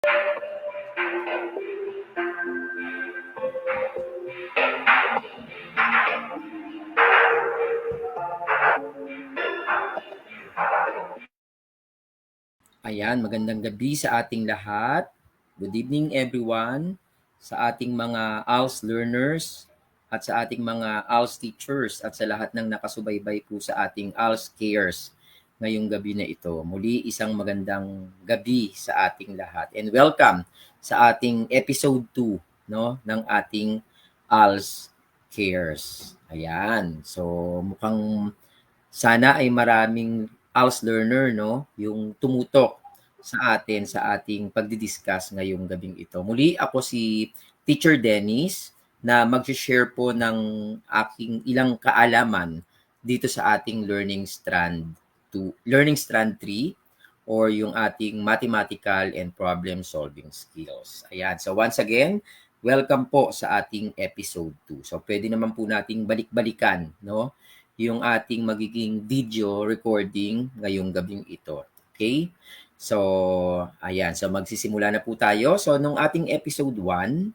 Ayan, magandang gabi sa ating lahat. Good evening everyone, sa ating mga ALS learners at sa ating mga ALS teachers at sa lahat ng nakasubaybay po sa ating ALS cares ngayong gabi na ito. Muli isang magandang gabi sa ating lahat and welcome sa ating episode 2 no ng ating ALS cares. Ayan. So mukhang sana ay maraming ALS learner no yung tumutok sa atin sa ating pagdi-discuss ngayong gabing ito. Muli ako si Teacher Dennis na mag-share po ng aking ilang kaalaman dito sa ating Learning Strand 2, Learning Strand 3 or yung ating mathematical and problem solving skills. Ayan. So once again, welcome po sa ating episode 2. So pwede naman po nating balik-balikan no yung ating magiging video recording ngayong gabing ito. Okay? So, ayan. So, magsisimula na po tayo. So, nung ating episode 1,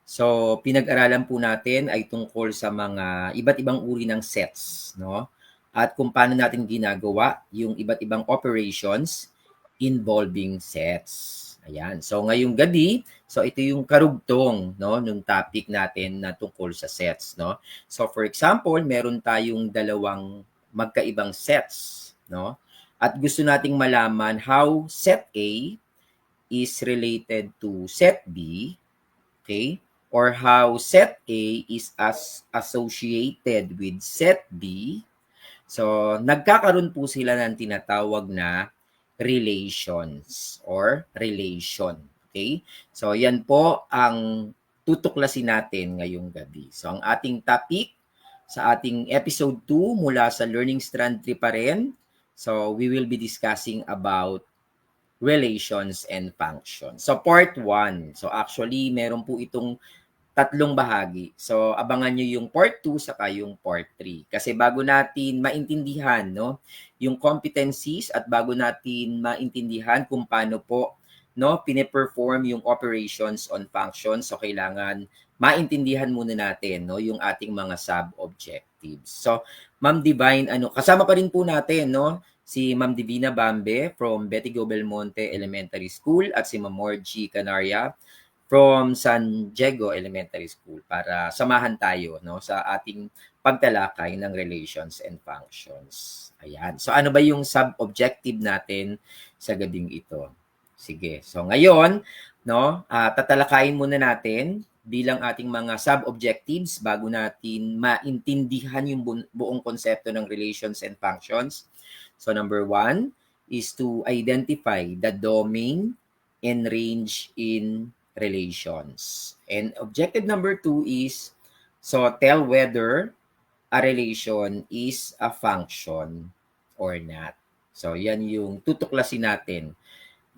so, pinag-aralan po natin ay tungkol sa mga iba't ibang uri ng sets, no? At kung paano natin ginagawa yung iba't ibang operations involving sets. Ayan. So, ngayong gabi, so ito yung karugtong, no, nung topic natin na tungkol sa sets, no? So, for example, meron tayong dalawang magkaibang sets, no? At gusto nating malaman how set A is related to set B, okay? Or how set A is associated with set B. So, nagkakaroon po sila ng tinatawag na relations or relation. Okay? So, yan po ang tutuklasin natin ngayong gabi. So, ang ating topic sa ating episode 2 mula sa Learning Strand 3 pa rin. So, we will be discussing about relations and functions. So, part 1. So, actually, meron po itong tatlong bahagi. So, abangan nyo yung part 2 saka yung part 3. Kasi bago natin maintindihan no, yung competencies at bago natin maintindihan kung paano po no, pine-perform yung operations on functions, so kailangan maintindihan muna natin no, yung ating mga sub-objectives. So, Ma'am Divine, kasama pa rin po natin no, si Ma'am Divina Bambe from Betigo Belmonte Elementary School at si Ma'am Morgie Canaria from San Diego Elementary School para samahan tayo no sa ating pagtalakay ng relations and functions. Ayan. So ano ba yung sub-objective natin sa gabing ito? Sige. So ngayon, no, tatalakayin muna natin bilang ating mga sub-objectives bago natin maintindihan yung buong konsepto ng relations and functions. So number 1 is to identify the domain and range in relations. And objective number 2 is, so tell whether a relation is a function or not. So yan yung tutuklasin natin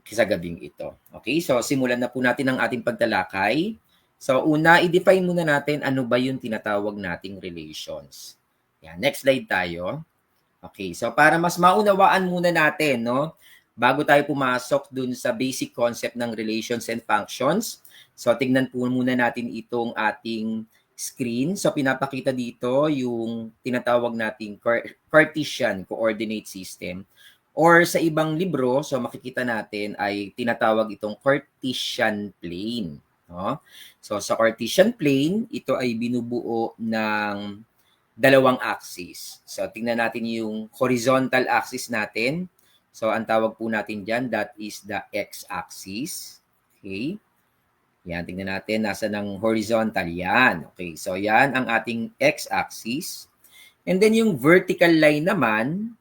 sa gabing ito. Okay, so simulan na po natin ang ating pagtalakay. So una, i-define muna natin ano ba yung tinatawag nating relations. Yan, next slide tayo. Okay, so para mas maunawaan muna natin, no, bago tayo pumasok dun sa basic concept ng relations and functions, so tignan po muna natin itong ating screen. So pinapakita dito yung tinatawag nating Cartesian coordinate system. Or sa ibang libro, so makikita natin ay tinatawag itong Cartesian plane. No? So sa Cartesian plane, ito ay binubuo ng dalawang axis. So tingnan natin yung horizontal axis natin. So ang tawag po natin dyan, that is the x-axis. Okay. Yan, tingnan natin, nasa ng horizontal yan. Okay, so yan ang ating x-axis. And then yung vertical line naman,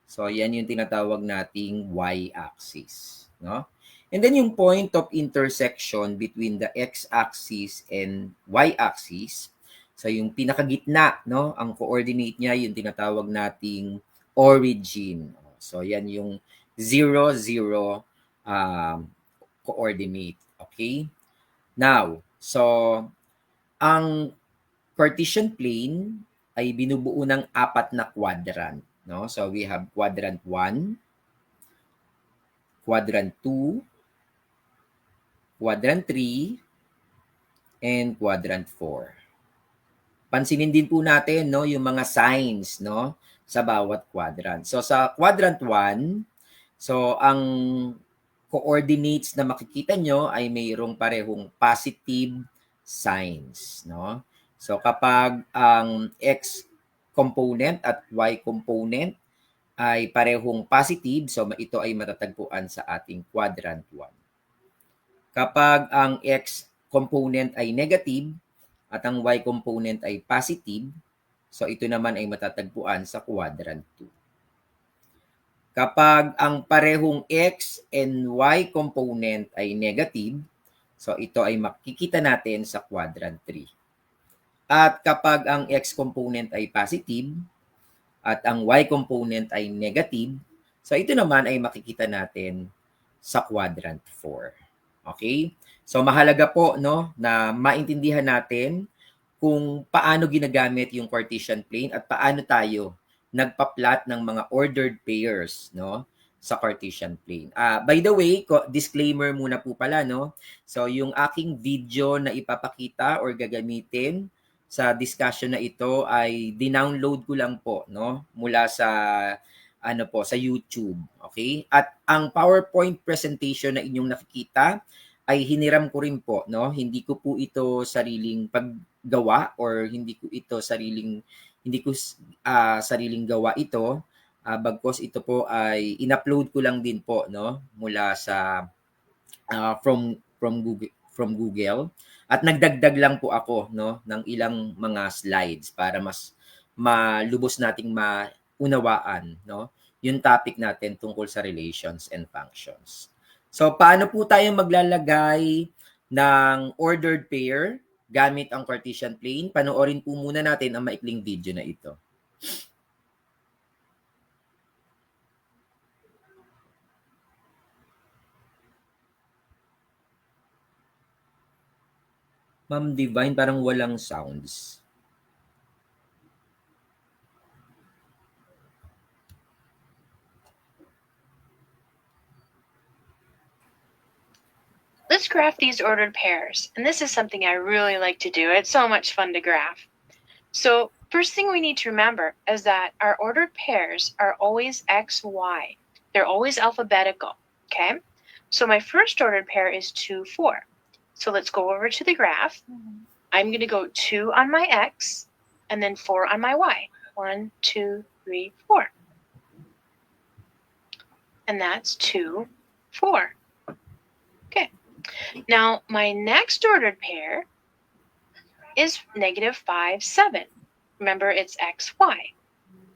so yan yung tinatawag nating y-axis. No? And then yung point of intersection between the x-axis and y-axis, so yung pinakagitna, no, ang coordinate niya yung tinatawag nating origin. So yan yung 0, 0 coordinate. Okay? Now, so ang Cartesian plane ay binubuo ng apat na quadrant, no? So we have quadrant 1, quadrant 2, quadrant 3, and quadrant 4. Pansinin din po natin, no, yung mga signs, no, sa bawat quadrant. So sa quadrant 1, so ang coordinates na makikita nyo ay mayroong parehong positive signs, no? So kapag ang x component at y component ay parehong positive, so ito ay matatagpuan sa ating quadrant 1. Kapag ang x component ay negative at ang y component ay positive, so ito naman ay matatagpuan sa quadrant 2. Kapag ang parehong x and y component ay negative, so ito ay makikita natin sa quadrant 3. At kapag ang x component ay positive at ang y component ay negative, so ito naman ay makikita natin sa quadrant 4. Okay? So mahalaga po, no, na maintindihan natin kung paano ginagamit yung Cartesian plane at paano tayo nagpa-plot ng mga ordered pairs, no, sa Cartesian plane. By the way, disclaimer muna po pala, no. So yung aking video na ipapakita or gagamitin sa discussion na ito ay dinownload ko lang po, no, mula sa sa YouTube, okay? At ang PowerPoint presentation na inyong nakikita ay hiniram ko rin po, no? Hindi ko po ito sariling paggawa or hindi ko sariling gawa ito. Bagkos ito po ay in-upload ko lang din po, no? Mula sa from Google at nagdagdag lang po ako, no, ng ilang mga slides para mas malubos nating maunawaan, no, yung topic natin tungkol sa relations and functions. So paano po tayo maglalagay ng ordered pair gamit ang Cartesian plane? Panoorin po muna natin ang maikling video na ito. Ma'am Divine, parang walang sounds. Let's graph these ordered pairs. And this is something I really like to do. It's so much fun to graph. So first thing we need to remember is that our ordered pairs are always x, y. They're always alphabetical, okay? So my first ordered pair is 2, 4. So let's go over to the graph. I'm going to go 2 on my x and then 4 on my y. 1, 2, 3, 4. And that's 2, 4. Okay. Now, my next ordered pair is negative 5, 7. Remember, it's x, y.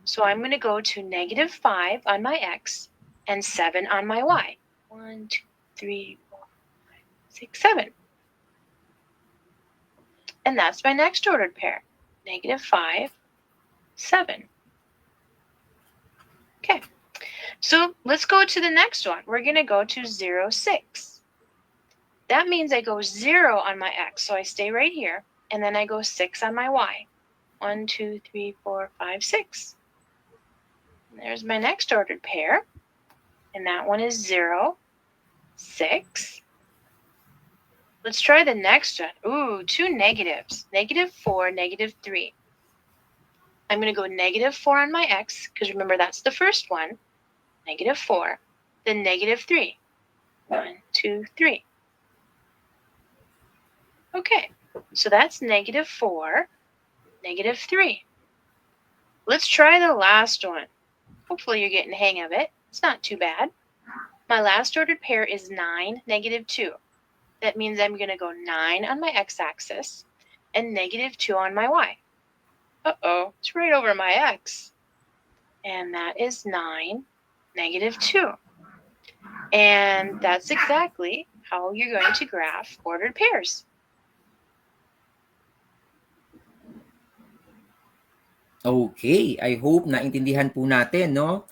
So I'm going to go to negative 5 on my x and 7 on my y. 1, 2, 3, 4, 5, 6, 7. And that's my next ordered pair, negative 5, 7. Okay, so let's go to the next one. We're going to go to 0, 6. That means I go 0 on my x, so I stay right here, and then I go 6 on my y. 1, 2, 3, 4, 5, 6. And there's my next ordered pair, and that one is 0, 6. Let's try the next one. Ooh, 2 negatives, negative 4, negative 3. I'm going to go negative 4 on my x, because remember that's the first one, negative 4, then negative 3. 1, 2, 3. Okay, so that's negative 4, negative 3. Let's try the last one. Hopefully you're getting the hang of it. It's not too bad. My last ordered pair is 9, negative 2. That means I'm going to go 9 on my x-axis and negative 2 on my y. Uh-oh, it's right over my x. And that is 9, negative 2. And that's exactly how you're going to graph ordered pairs. Okay, I hope naintindihan po natin, no,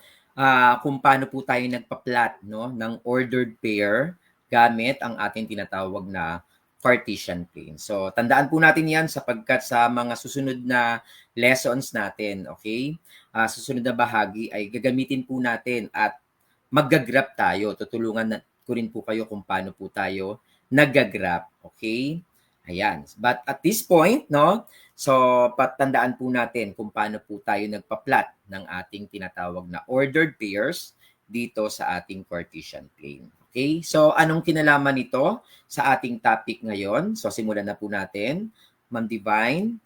kung paano po tayo nagpa-plot, no, ng ordered pair gamit ang ating tinatawag na Cartesian plane. So, tandaan po natin 'yan sapagkat sa mga susunod na lessons natin, okay? Susunod na bahagi ay gagamitin po natin at magga-graph tayo. Tutulungan ko rin po kayo kung paano po tayo nagagraph. Okay? Ayan. But at this point, no, so patandaan po natin kung paano po tayo nagpa-plot ng ating tinatawag na ordered pairs dito sa ating Cartesian plane. Okay? So anong kinalaman nito sa ating topic ngayon? So simulan na po natin. Ma'am Divine.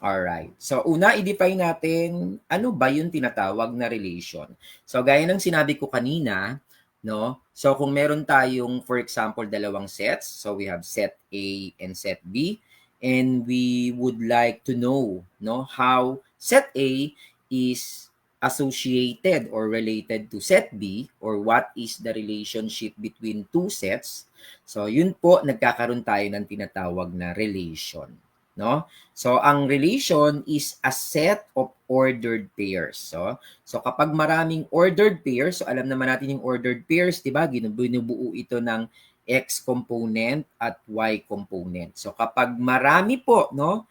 Alright. So, una, i-define natin ano ba yung tinatawag na relation. So, gaya ng sinabi ko kanina, no? So, kung meron tayong, for example, dalawang sets. So, we have set A and set B. And we would like to know, no, how set A is associated or related to set B, or what is the relationship between two sets. So, yun po, nagkakaroon tayo ng tinatawag na relation, no? So, ang relation is a set of ordered pairs. So kapag maraming ordered pairs, so alam naman natin yung ordered pairs, di ba? Binubuo ito ng X component at Y component. So kapag marami po, no?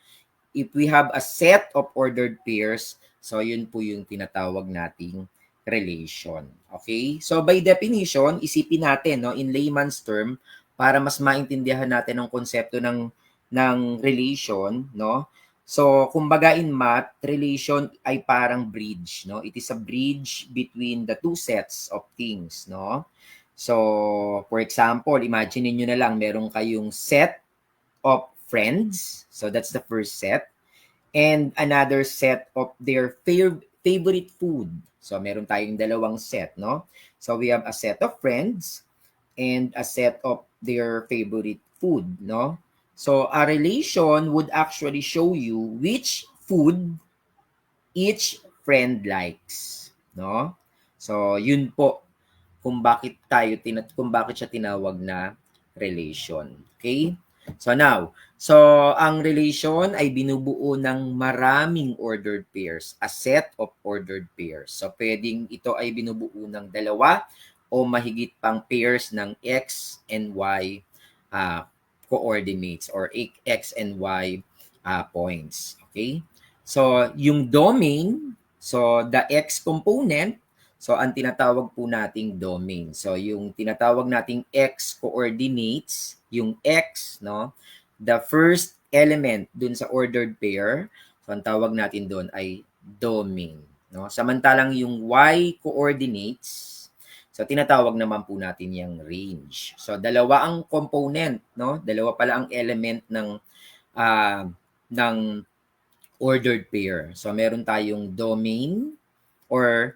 If we have a set of ordered pairs, so yun po yung tinatawag nating relation. Okay? So by definition, isipin natin, no, in layman's term, para mas maintindihan natin ang konsepto ng relation, no? So, kumbaga in math, relation ay parang bridge, no? It is a bridge between the two sets of things, no? So, for example, imagine niyo na lang meron kayong set of friends. So, that's the first set. And another set of their favorite food. So, meron tayong dalawang set, no? So, we have a set of friends and a set of their favorite food, no? So a relation would actually show you which food each friend likes, no? So yun po kung bakit siya tinawag na relation. Okay? So now, so ang relation ay binubuo ng maraming ordered pairs, a set of ordered pairs. So pwedeng ito ay binubuo ng dalawa o mahigit pang pairs ng X and Y coordinates or X and Y points. Okay? So, yung domain, so the X component, so ang tinatawag po nating domain. So, yung tinatawag nating X coordinates, yung X, no? The first element dun sa ordered pair, so ang tawag natin doon ay domain, no? Samantalang yung Y coordinates, so tinatawag naman po natin yung range. So dalawa ang component, no? Dalawa pala ang element ng ordered pair. So meron tayong domain or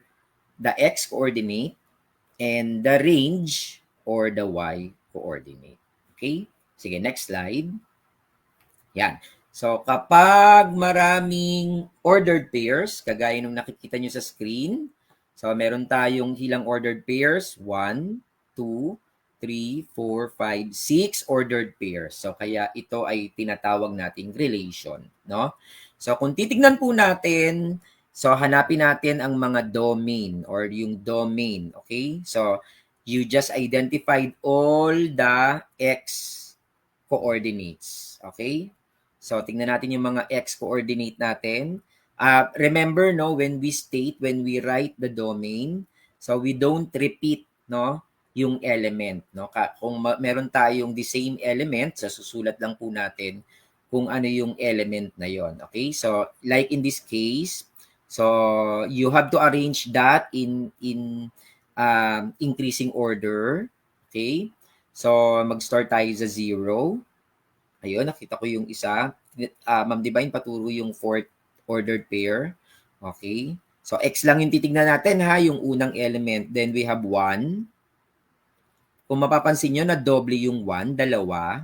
the X coordinate and the range or the Y coordinate. Okay? Sige, next slide. Yan. So kapag maraming ordered pairs, kagaya nung nakikita nyo sa screen, so meron tayong ilang ordered pairs, 1, 2, 3, 4, 5, 6 ordered pairs. So kaya ito ay tinatawag nating relation, no? So kung titignan po natin, so hanapin natin ang mga domain or yung domain, okay? So you just identified all the X coordinates, okay? So tingnan natin yung mga X coordinate natin. Remember, no, when we write the domain, so we don't repeat, no, yung element, no? Kung meron tayong the same element, so susulat lang po natin kung ano yung element na yon. Okay? So like in this case, so you have to arrange that in increasing order. Okay? So mag-start tayo sa 0. Ayun, nakita ko yung isa. Ma'am Divine, paturo yung fourth ordered pair. Okay. So, X lang yung titignan natin ha, yung unang element. Then we have 1. Kung mapapansin nyo na doble yung 1, dalawa.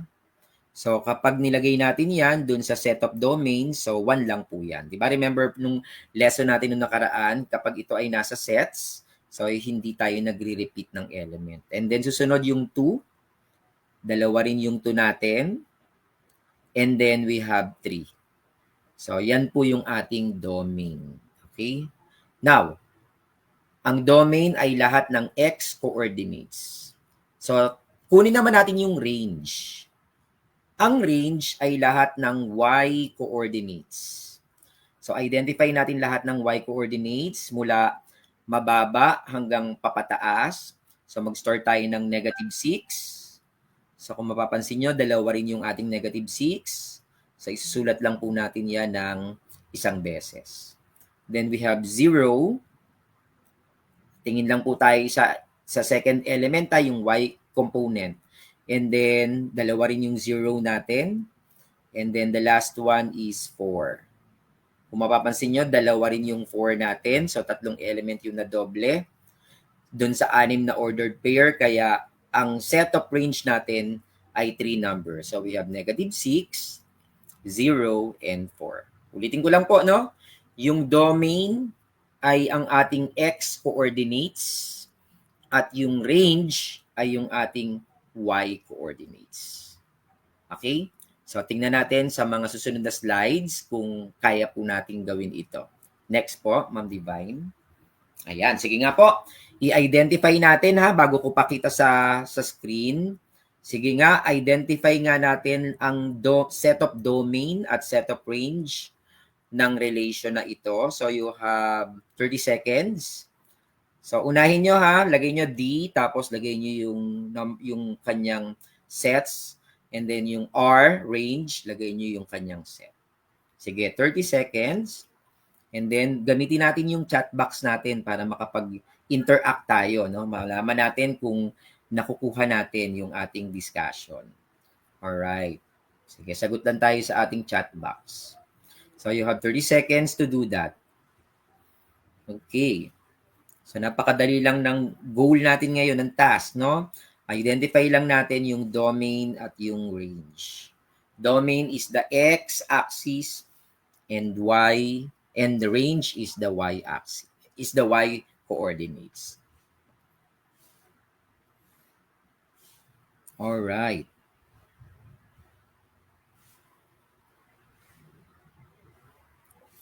So, kapag nilagay natin yan dun sa set of domains, so 1 lang po yan. Diba? Remember nung lesson natin nung nakaraan, kapag ito ay nasa sets, so hindi tayo nagre-repeat ng element. And then susunod yung 2. Dalawa rin yung 2 natin. And then we have 3. So, yan po yung ating domain. Okay? Now, ang domain ay lahat ng X coordinates. So, kunin naman natin yung range. Ang range ay lahat ng Y coordinates. So, identify natin lahat ng Y coordinates mula mababa hanggang papataas. So, mag-start tayo ng -6. So kung mapapansin nyo, dalawa rin yung ating negative 6. So isusulat lang po natin yan ng isang beses. Then we have 0. Tingin lang po tayo sa second element, yung y component. And then, dalawa rin yung 0 natin. And then, the last one is 4. Kung mapapansin nyo, dalawa rin yung 4 natin. So, tatlong element yung na doble. Doon sa 6 na ordered pair, kaya ang set of range natin ay 3 numbers. So, we have negative 6, 0, and 4. Ulitin ko lang po, no? Yung domain ay ang ating x coordinates at yung range ay yung ating y coordinates. Okay? So, tingnan natin sa mga susunod na slides kung kaya po natin gawin ito. Next po, Ma'am Divine. Ayan, sige nga po. I-identify natin ha, bago ko pakita sa screen. Sige nga, identify nga natin ang set of domain at set of range ng relation na ito. So, you have 30 seconds. So, unahin nyo ha, lagay nyo D, tapos lagay nyo yung kanyang sets, and then yung R, range, lagay nyo yung kanyang set. Sige, 30 seconds. And then, gamitin natin yung chat box natin para makapag-interact tayo, no? Malaman natin kung nakukuha natin yung ating discussion. Alright. Sige, sagot lang tayo sa ating chat box. So, you have 30 seconds to do that. Okay. So, napakadali lang ng goal natin ngayon, ng task, no? Identify lang natin yung domain at yung range. Domain is the x-axis and the range is the y-axis, is the y coordinates. All right.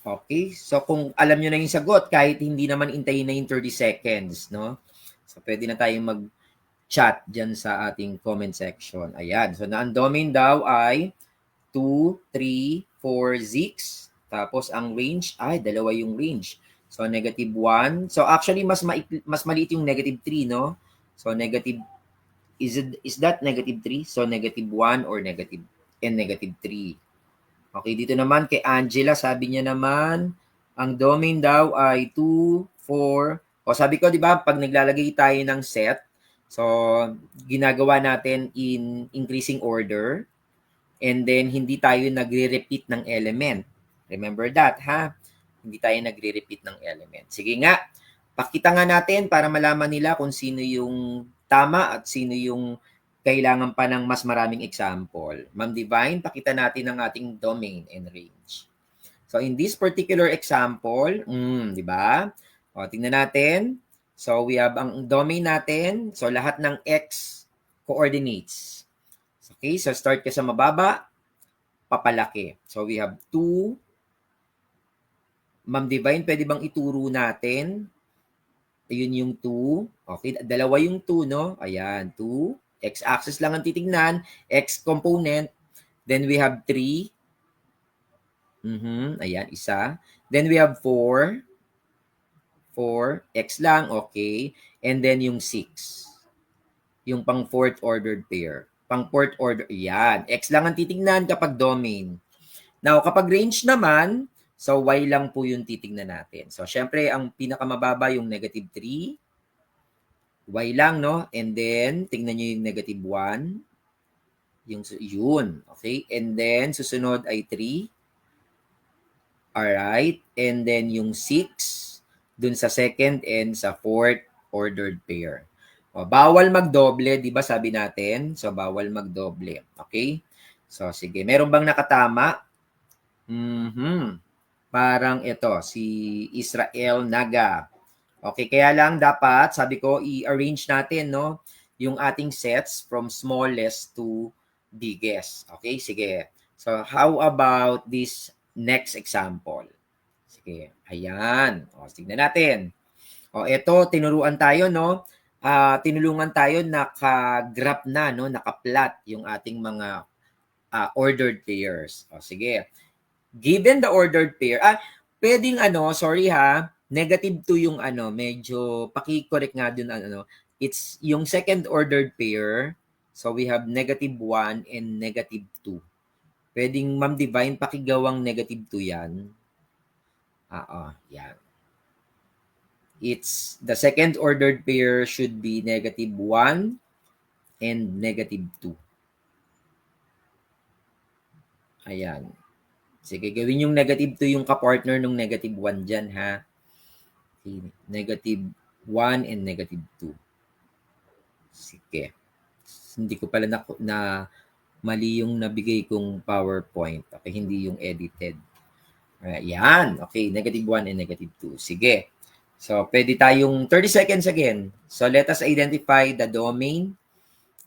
Okay, so kung alam nyo na yung sagot, kahit hindi naman intayin na yung 30 seconds, no? So, pwede na tayong mag-chat dyan sa ating comment section. Ayan, so ang domain daw ay 2, 3, 4, 6. Tapos, ang range ay, dalawa yung range. So, negative 1. So, actually, mas maliit yung negative 3, no? So, negative, is that negative 3? So, negative 1 or negative 3. Okay, dito naman kay Angela, sabi niya naman, ang domain daw ay 2, 4. O sabi ko, di ba, pag naglalagay tayo ng set, so ginagawa natin in increasing order, and then hindi tayo nagre-repeat ng element. Remember that, ha? Hindi tayo nagre-repeat ng element. Sige nga, pakita nga natin para malaman nila kung sino yung tama at sino yung kailangan pa ng mas maraming example. Ma'am Divine, pakita natin ang ating domain and range. So, in this particular example, di ba? O, tingnan natin. So, we have ang domain natin. So, lahat ng x coordinates. Okay, so start ka sa mababa, papalaki. So, we have 2. Ma'am Divine, pwede bang ituro natin? Ayun yung 2. Okay, dalawa yung 2, no? Ayan, 2. X-axis lang ang titignan, X component. Then we have 3. Ayan, isa. Then we have 4. 4. X lang, okay. And then yung 6. Yung pang fourth ordered pair. Pang fourth order, yan. X lang ang titignan kapag domain. Now, kapag range naman, so Y lang po yung titignan natin. So, syempre, ang pinakamababa yung negative 3. Y lang, no? And then, tingnan nyo yung negative 1. Yun. Okay? And then, susunod ay 3. Alright? And then, yung 6. Dun sa second and sa fourth ordered pair. O, bawal magdoble, di ba sabi natin? So, bawal magdoble. Okay? So, sige. Meron bang nakatama? Parang ito, si Israel Naga. Okay, kaya lang dapat, sabi ko, i-arrange natin, no, yung ating sets from smallest to biggest. Okay, sige. So, how about this next example? Sige, ayan. O, tignan natin. O, ito, tinuruan tayo, no? Tinulungan tayo, naka-graph na, no? Naka-plot yung ating mga ordered pairs. O, sige. Given the ordered pair, pwedeng sorry ha, negative 2 yung medyo paki-correct nga dun it's yung second ordered pair, So we have negative 1 and negative 2. Pwedeng Ma'am Divine pakigawang negative 2 yan. Yan. The second ordered pair should be negative 1 and negative 2. Ayan. Sige, gawin yung negative 2 yung kapartner ng negative 1 dyan, ha? Okay. Negative 1 and negative 2. Sige. Hindi ko pala na mali yung nabigay kong PowerPoint. Okay, hindi yung edited. Ayan. Okay, negative 1 and negative 2. Sige. So, pwede tayong 30 seconds again. So, let us identify the domain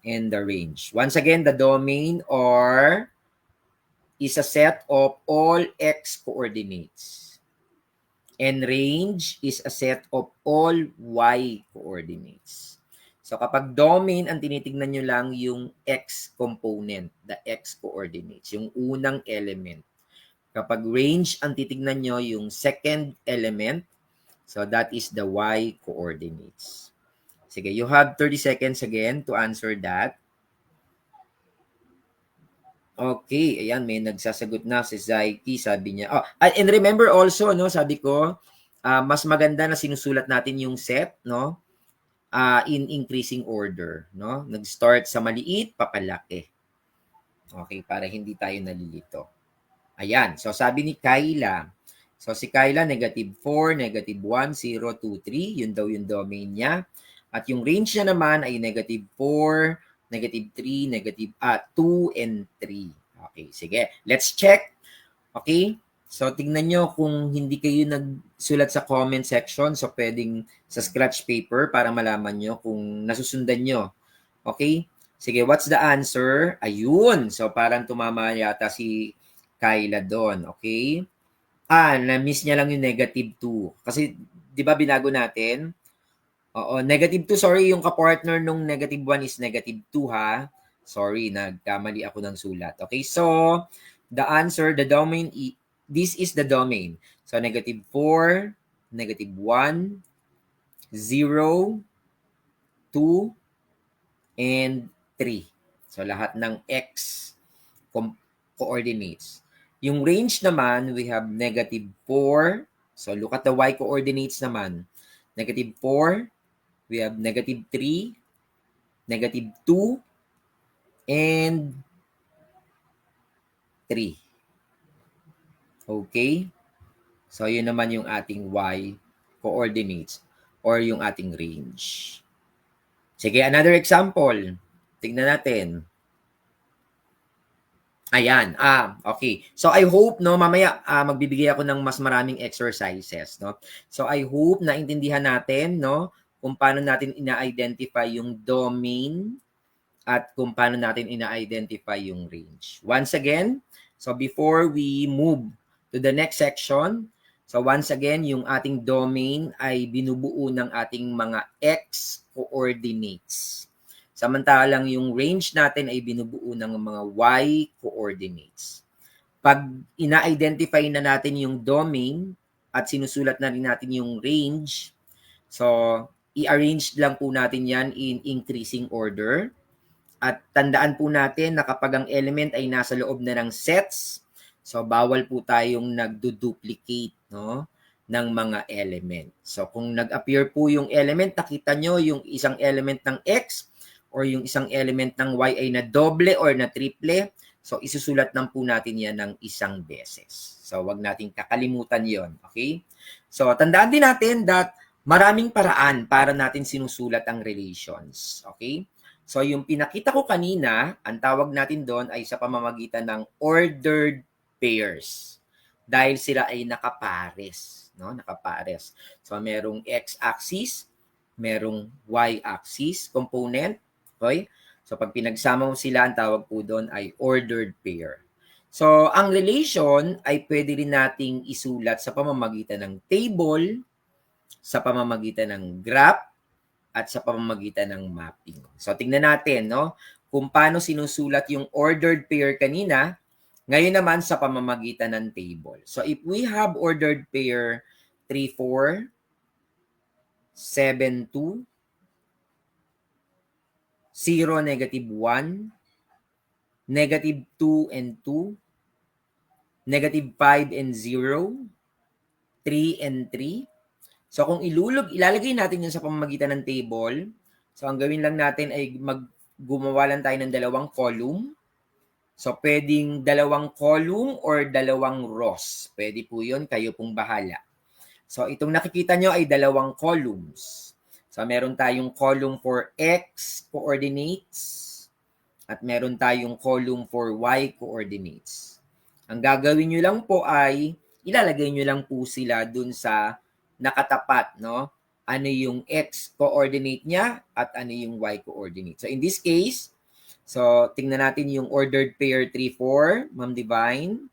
and the range. Once again, the domain is a set of all x coordinates. And range is a set of all y coordinates. So kapag domain, ang tinitingnan nyo lang yung x component, the x coordinates, yung unang element. Kapag range, ang titignan nyo yung second element, so that is the y coordinates. Sige, you have 30 seconds again to answer that. Okay, ayan, may nagsasagot na si Zaiki, sabi niya. And remember also, no, sabi ko, mas maganda na sinusulat natin yung set, no, in increasing order, no? Nag-start sa maliit, papalaki. Okay, para hindi tayo nalilito. Ayan, so sabi ni Kyla, so si Kyla, negative 4, negative 1, 0, 2, 3, yun daw yung domain niya. At yung range niya naman ay negative 4, negative 3, negative 2, and 3. Okay, sige. Let's check. Okay? So, tingnan nyo kung hindi kayo nagsulat sa comment section. So, pwedeng sa scratch paper para malaman nyo kung nasusundan nyo. Okay? Sige, what's the answer? Ayun. So, parang tumama yata si Kyla doon. Okay? Na-miss niya lang yung negative 2. Kasi, di ba binago natin? Oo, negative 2. Sorry, yung kapartner nung negative 1 is negative 2, ha? Sorry, nagkamali ako ng sulat. Okay, so, the answer, the domain, this is the domain. So, negative 4, negative 1, 0, 2, and 3. So, lahat ng x coordinates. Yung range naman, we have negative 4. So, look at the y coordinates naman. Negative 4, we have negative 3, negative 2, and 3. Okay? So, yun naman yung ating y coordinates or yung ating range. Sige, another example. Tignan natin. Ayan. Okay. So, I hope, no, mamaya magbibigay ako ng mas maraming exercises, no? So, I hope na intindihan natin, no, kung paano natin ina-identify yung domain at kung paano natin ina-identify yung range. Once again, so before we move to the next section, so once again, yung ating domain ay binubuo ng ating mga x coordinates. Samantalang yung range natin ay binubuo ng mga y coordinates. Pag ina-identify na natin yung domain at sinusulat na rin natin yung range, so i-arrange lang po natin yan in increasing order. At tandaan po natin na kapag ang element ay nasa loob na ng sets, so bawal po tayong nagdo-duplicate, no, ng mga element. So kung nag-appear po yung element, nakita nyo yung isang element ng x or yung isang element ng y ay na doble or na triple, so isusulat lang po natin yan ng isang beses. So wag nating kakalimutan yon, okay? So tandaan din natin that maraming paraan para natin sinusulat ang relations, okay? So yung pinakita ko kanina, ang tawag natin doon ay sa pamamagitan ng ordered pairs. Dahil sila ay nakapares, no? Nakapares. So merong x-axis, merong y-axis component, okay? So pag pinagsama mo sila, ang tawag po doon ay ordered pair. So ang relation ay pwede rin nating isulat sa pamamagitan ng table, sa pamamagitan ng graph, at sa pamamagitan ng mapping. So tingnan natin, no, kung paano sinusulat yung ordered pair kanina, ngayon naman sa pamamagitan ng table. So if we have ordered pair 3, 4, 7, 2, 0, negative 1, negative 2 and 2, negative 5 and 0, 3 and 3. So kung ilalagay natin yun sa pamamagitan ng table, so ang gawin lang natin ay gumawa lang tayo ng dalawang column. So pwedeng dalawang column or dalawang rows. Pwede po yun, kayo pong bahala. So itong nakikita nyo ay dalawang columns. So meron tayong column for X coordinates at meron tayong column for Y coordinates. Ang gagawin nyo lang po ay ilalagay nyo lang po sila dun sa nakatapat, no? Ano yung X coordinate niya at ano yung Y coordinate. So in this case, so tingnan natin yung ordered pair 3, 4, Ma'am Divine.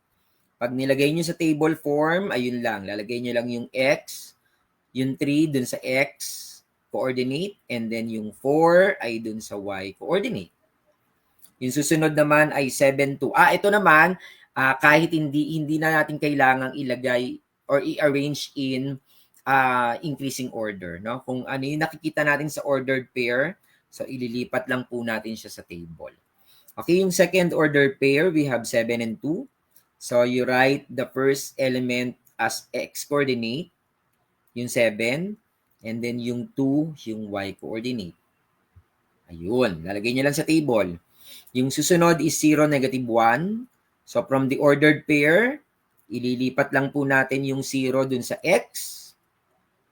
Pag nilagay nyo sa table form, ayun lang, lalagay nyo lang yung X, yung 3 dun sa X coordinate, and then yung 4 ay dun sa Y coordinate. Yung susunod naman ay 7, 2. Ito naman, kahit hindi na natin kailangang ilagay or i-arrange in increasing order, no? Kung ano yung nakikita natin sa ordered pair, so ililipat lang po natin siya sa table. Okay, yung second order pair, we have 7 and 2. So you write the first element as X coordinate, yung 7, and then yung 2, yung Y coordinate. Ayun, lalagay niyo lang sa table. Yung susunod is 0, negative 1. So from the ordered pair, ililipat lang po natin yung 0 dun sa X,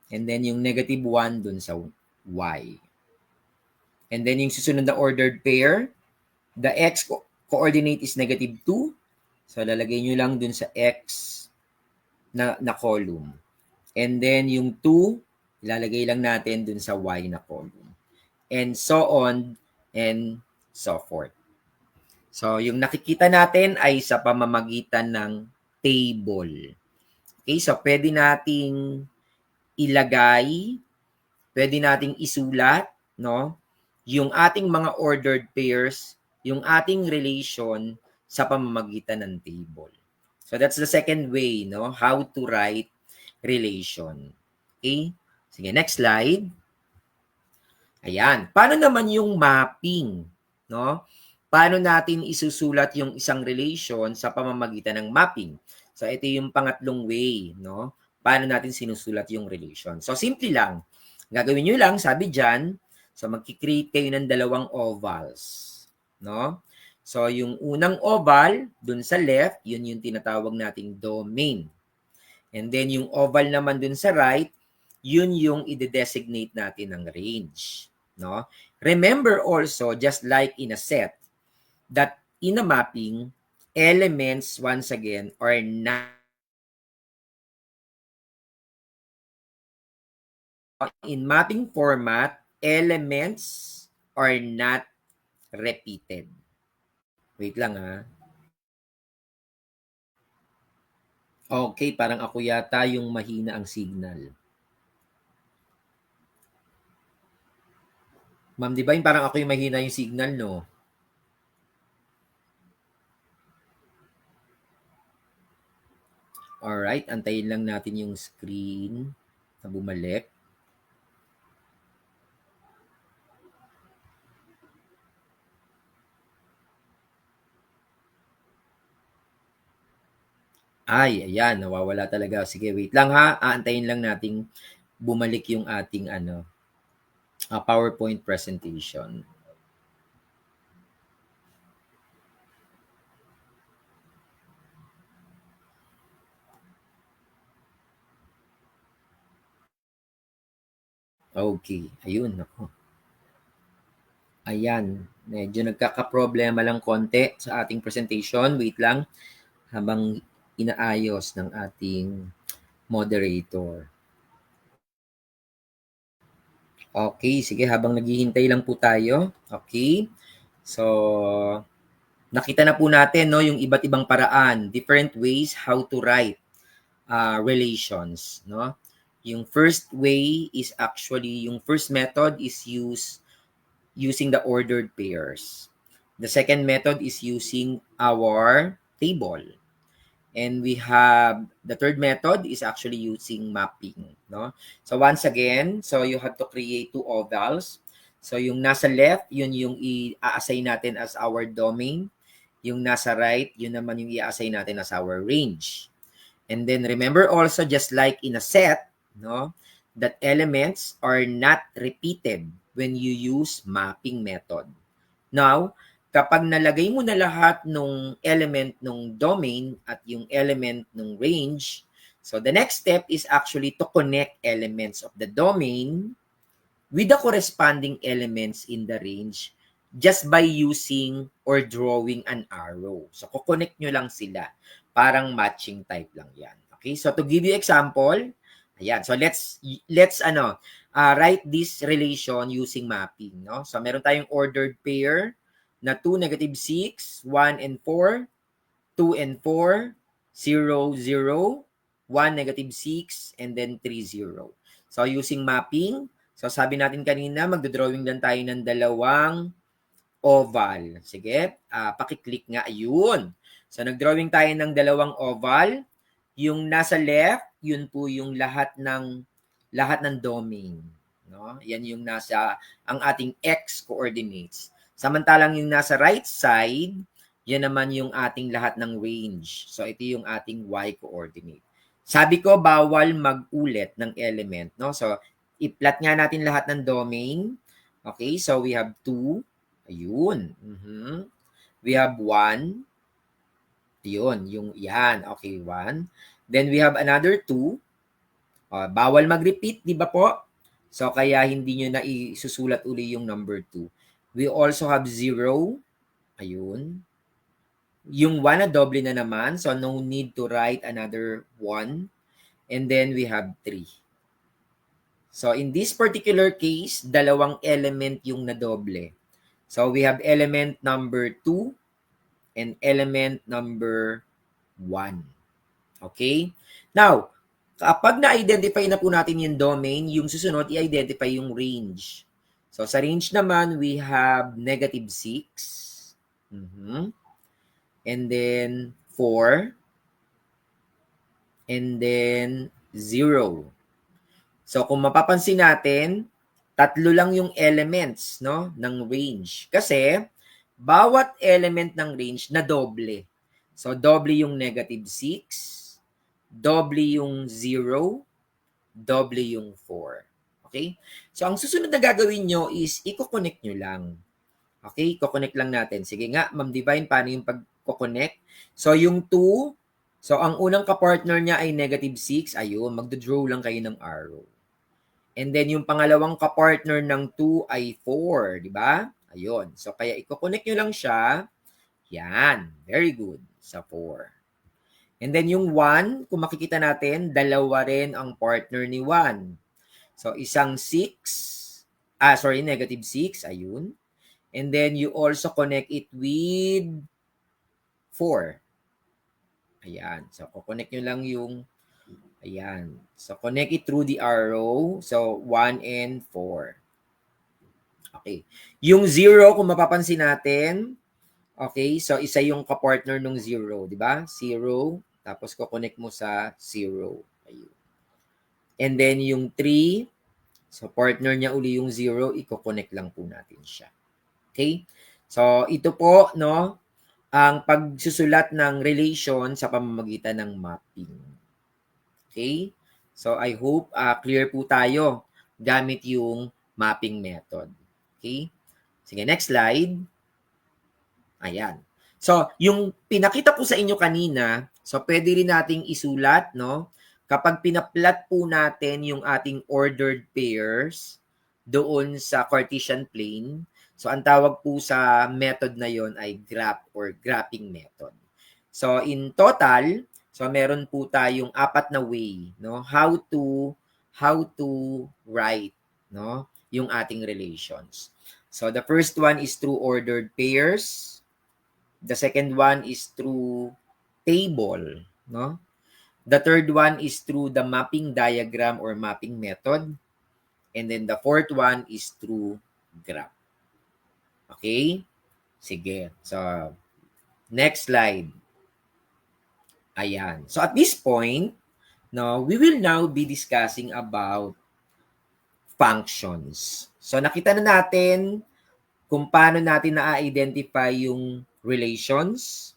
and then yung negative 1 dun sa Y. And then yung susunod na ordered pair, the X coordinate is negative 2. So lalagay nyo lang dun sa X na column. And then yung 2, ilalagay lang natin dun sa Y na column. And so on and so forth. So yung nakikita natin ay sa pamamagitan ng table. Okay, so pwede nating ilagay, pwede nating isulat, no? Yung ating mga ordered pairs, yung ating relation sa pamamagitan ng table. So that's the second way, no? How to write relation. Okay? Sige, next slide. Ayan. Paano naman yung mapping, no? Paano natin isusulat yung isang relation sa pamamagitan ng mapping? So ito yung pangatlong way, no? Paano natin sinusulat yung relation? So simple lang. Gagawin nyo lang, sabi dyan, so magkikreate kayo ng dalawang ovals, no? So, yung unang oval, dun sa left, yun yung tinatawag nating domain. And then, yung oval naman dun sa right, yun yung ide-designate natin ng range. No? Remember also, just like in a set, that in a mapping, elements, once again, are not in mapping format, elements are not repeated. Wait lang Okay, parang ako yata yung mahina ang signal. Ma'am, di ba yung parang ako yung mahina yung signal, no? Alright, antayin lang natin yung screen na bumalik. Ayan, nawawala talaga. Sige, wait lang aantayin lang nating bumalik yung ating PowerPoint presentation. Okay, ayun, ako. Ayan, medyo nagkakaproblema lang konti sa ating presentation. Wait lang, habang inaayos ng ating moderator. Okay, sige, habang naghihintay lang po tayo. Okay, so nakita na po natin no, yung iba't ibang paraan, different ways how to write relations. No? Yung first way is actually, yung first method is using the ordered pairs. The second method is using our table. And we have the third method is actually using mapping. No? So once again, so you have to create two ovals. So yung nasa left, yun yung i-assign natin as our domain. Yung nasa right, yun naman yung i-assign natin as our range. And then remember also, just like in a set, no, that elements are not repeated when you use mapping method. Now, kapag nalagay mo na lahat ng element ng domain at yung element ng range, so the next step is actually to connect elements of the domain with the corresponding elements in the range just by using or drawing an arrow. So, kukonect nyo lang sila. Parang matching type lang yan. Okay? So, to give you example, ayan. So, let's write this relation using mapping. No? So, meron tayong ordered pair na 2, -6, 1 and 4, 2 and 4, 0, 0, 1, -6, and then 3, 0. So, using mapping, so sabi natin kanina, magdodrawing lang tayo ng dalawang oval. Sige, pakiclick nga. Ayun. So, nagdrawing tayo ng dalawang oval. Yung nasa left, yun po yung lahat ng domain. No? Yan yung nasa ang ating x coordinates. Samantalang yung nasa right side, yan naman yung ating lahat ng range. So, ito yung ating y coordinate. Sabi ko, bawal mag-ulit ng element. No? So, i-plot nga natin lahat ng domain. Okay, so we have 2. Ayun. We have 1. Ayun, yung yan. Okay, 1. Then we have another 2. Bawal mag-repeat, di ba po? So, kaya hindi nyo na isusulat uli yung number 2. We also have 0. Ayun. Yung 1 na doble na naman. So, no need to write another 1. And then we have 3. So, in this particular case, dalawang element yung nadoble. So, we have element number 2 and element number 1. Okay? Now, kapag na-identify na po natin yung domain, yung susunod, i-identify yung range. So, sa range naman, we have -6. And then 4. And then 0. So, kung mapapansin natin, tatlo lang yung elements, no, ng range. Kasi, bawat element ng range na doble. So, doble yung -6, doble yung 0, doble yung 4. Okay? So, ang susunod na gagawin nyo is, i-connect nyo lang. Okay? I-connect lang natin. Sige nga, Ma'am Divine, paano yung pag-connect? So, yung 2, so, ang unang kapartner niya ay -6. Ayun, magdodraw lang kayo ng arrow. And then, yung pangalawang kapartner ng 2 ay 4, di ba? Ayun. So, kaya i-connect nyo lang siya. Yan. Very good. Sa 4. And then, yung 1, kung makikita natin, dalawa rin ang partner ni 1. So, isang 6. -6. Ayun. And then, you also connect it with 4. Ayan. So, connect nyo lang yung ayan. So, connect it through the arrow. So, 1 and 4. Okay. Yung 0, kung mapapansin natin, okay, so isa yung kapartner ng 0, di ba? 0, tapos connect mo sa 0. Ayun. And then yung 3, so partner niya uli yung 0, i-connect lang po natin siya. Okay? So, ito po, no, ang pagsusulat ng relation sa pamamagitan ng mapping. Okay? So, I hope clear po tayo gamit yung mapping method. Okay? Sige, next slide. Ayan. So, yung pinakita ko sa inyo kanina, so pwede rin nating isulat, no? Kapag pinaplat po natin yung ating ordered pairs doon sa Cartesian plane, so ang tawag po sa method na yon ay graph or graphing method. So, in total, so meron po tayong 4 na way, no? How to write, no, yung ating relations. So, the first one is through ordered pairs. The second one is through table, no? The third one is through the mapping diagram or mapping method. And then the fourth one is through graph. Okay? Sige. So, next slide. Ayan. So, at this point, no, we will now be discussing about functions. So nakita na natin kung paano natin na-identify yung relations.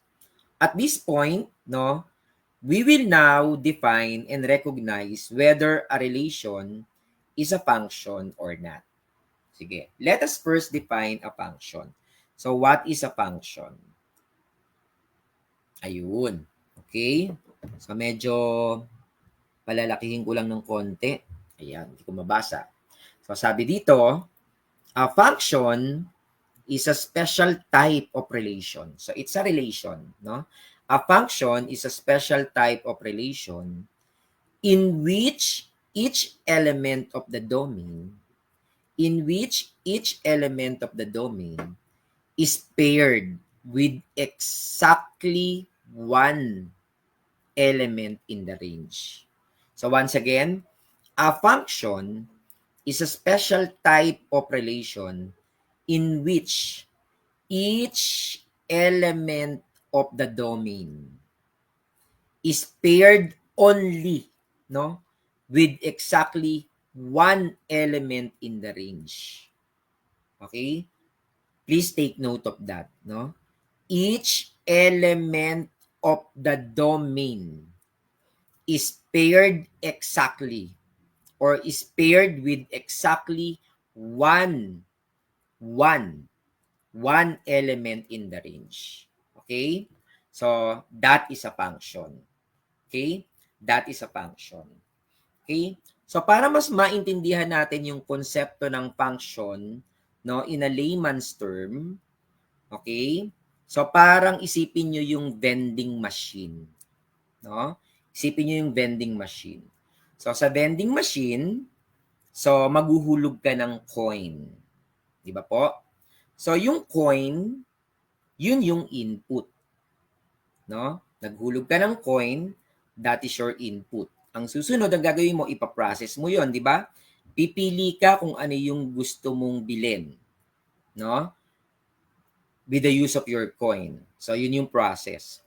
At this point, no, we will now define and recognize whether a relation is a function or not. Sige, let us first define a function. So what is a function? Ayun. Okay? So medyo palalakihin ko lang ng konti. Ayan, hindi ko mabasa. So sabi dito, a function is a special type of relation. So it's a relation, no? A function is a special type of relation in which each element of the domain is paired with exactly one element in the range. So once again, a function is a special type of relation in which each element of the domain is paired only, no, with exactly one element in the range. Okay? Please take note of that, no? Each element of the domain is paired exactly or is paired with exactly one element in the range. Okay? So, that is a function. Okay? That is a function. Okay? So, para mas maintindihan natin yung konsepto ng function, no, in a layman's term, okay? So, parang isipin nyo yung vending machine. No? Isipin nyo yung vending machine. So, sa vending machine, so, maghuhulog ka ng coin. Di ba po? So, yung coin, yun yung input. No? Naghulog ka ng coin, that is your input. Ang susunod, ang gagawin mo, ipaprocess mo yon, di ba? Pipili ka kung ano yung gusto mong bilhin. No? With the use of your coin. So, yun yung process.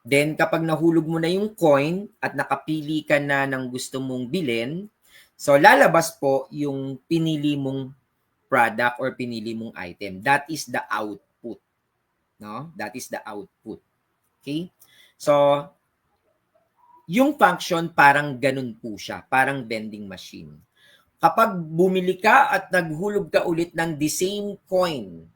Then, kapag nahulog mo na yung coin at nakapili ka na ng gusto mong bilhin, so lalabas po yung pinili mong product or pinili mong item. That is the output. No? That is the output. Okay? So, yung function parang ganun po siya. Parang vending machine. Kapag bumili ka at naghulog ka ulit ng the same coin,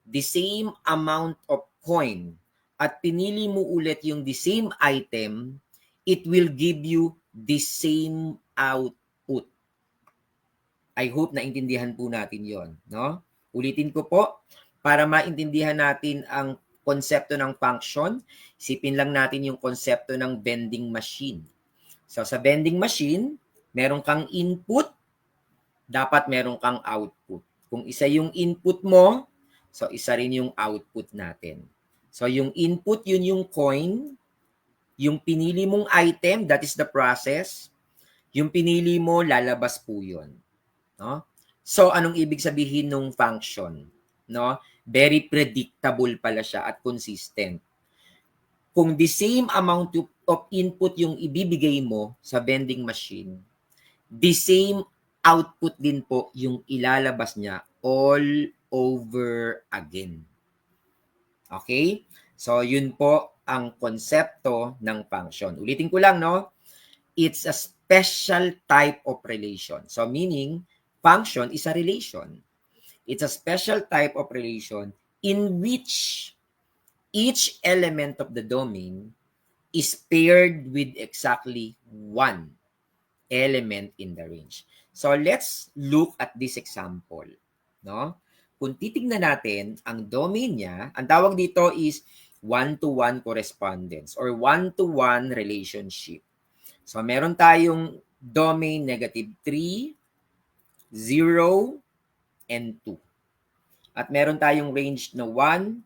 the same amount of coin, at pinili mo ulit yung the same item, it will give you the same output. I hope naintindihan po natin yon, no? Ulitin ko po, para maintindihan natin ang konsepto ng function, isipin lang natin yung konsepto ng vending machine. So sa vending machine, meron kang input, dapat meron kang output. Kung isa yung input mo, so isa rin yung output natin. So yung input, yun yung coin. Yung pinili mong item, that is the process. Yung pinili mo, lalabas po yun. No? So anong ibig sabihin ng function? No? Very predictable pala siya at consistent. Kung the same amount of input yung ibibigay mo sa vending machine, the same output din po yung ilalabas niya all over again. Okay? So, yun po ang konsepto ng function. Ulitin ko lang, no? It's a special type of relation. So, meaning, function is a relation. It's a special type of relation in which each element of the domain is paired with exactly one element in the range. So let's look at this example, no? Kung titingnan natin ang domain niya, ang tawag dito is one-to-one correspondence or one-to-one relationship. So meron tayong domain -3, 0, and 2. At meron tayong range na 1,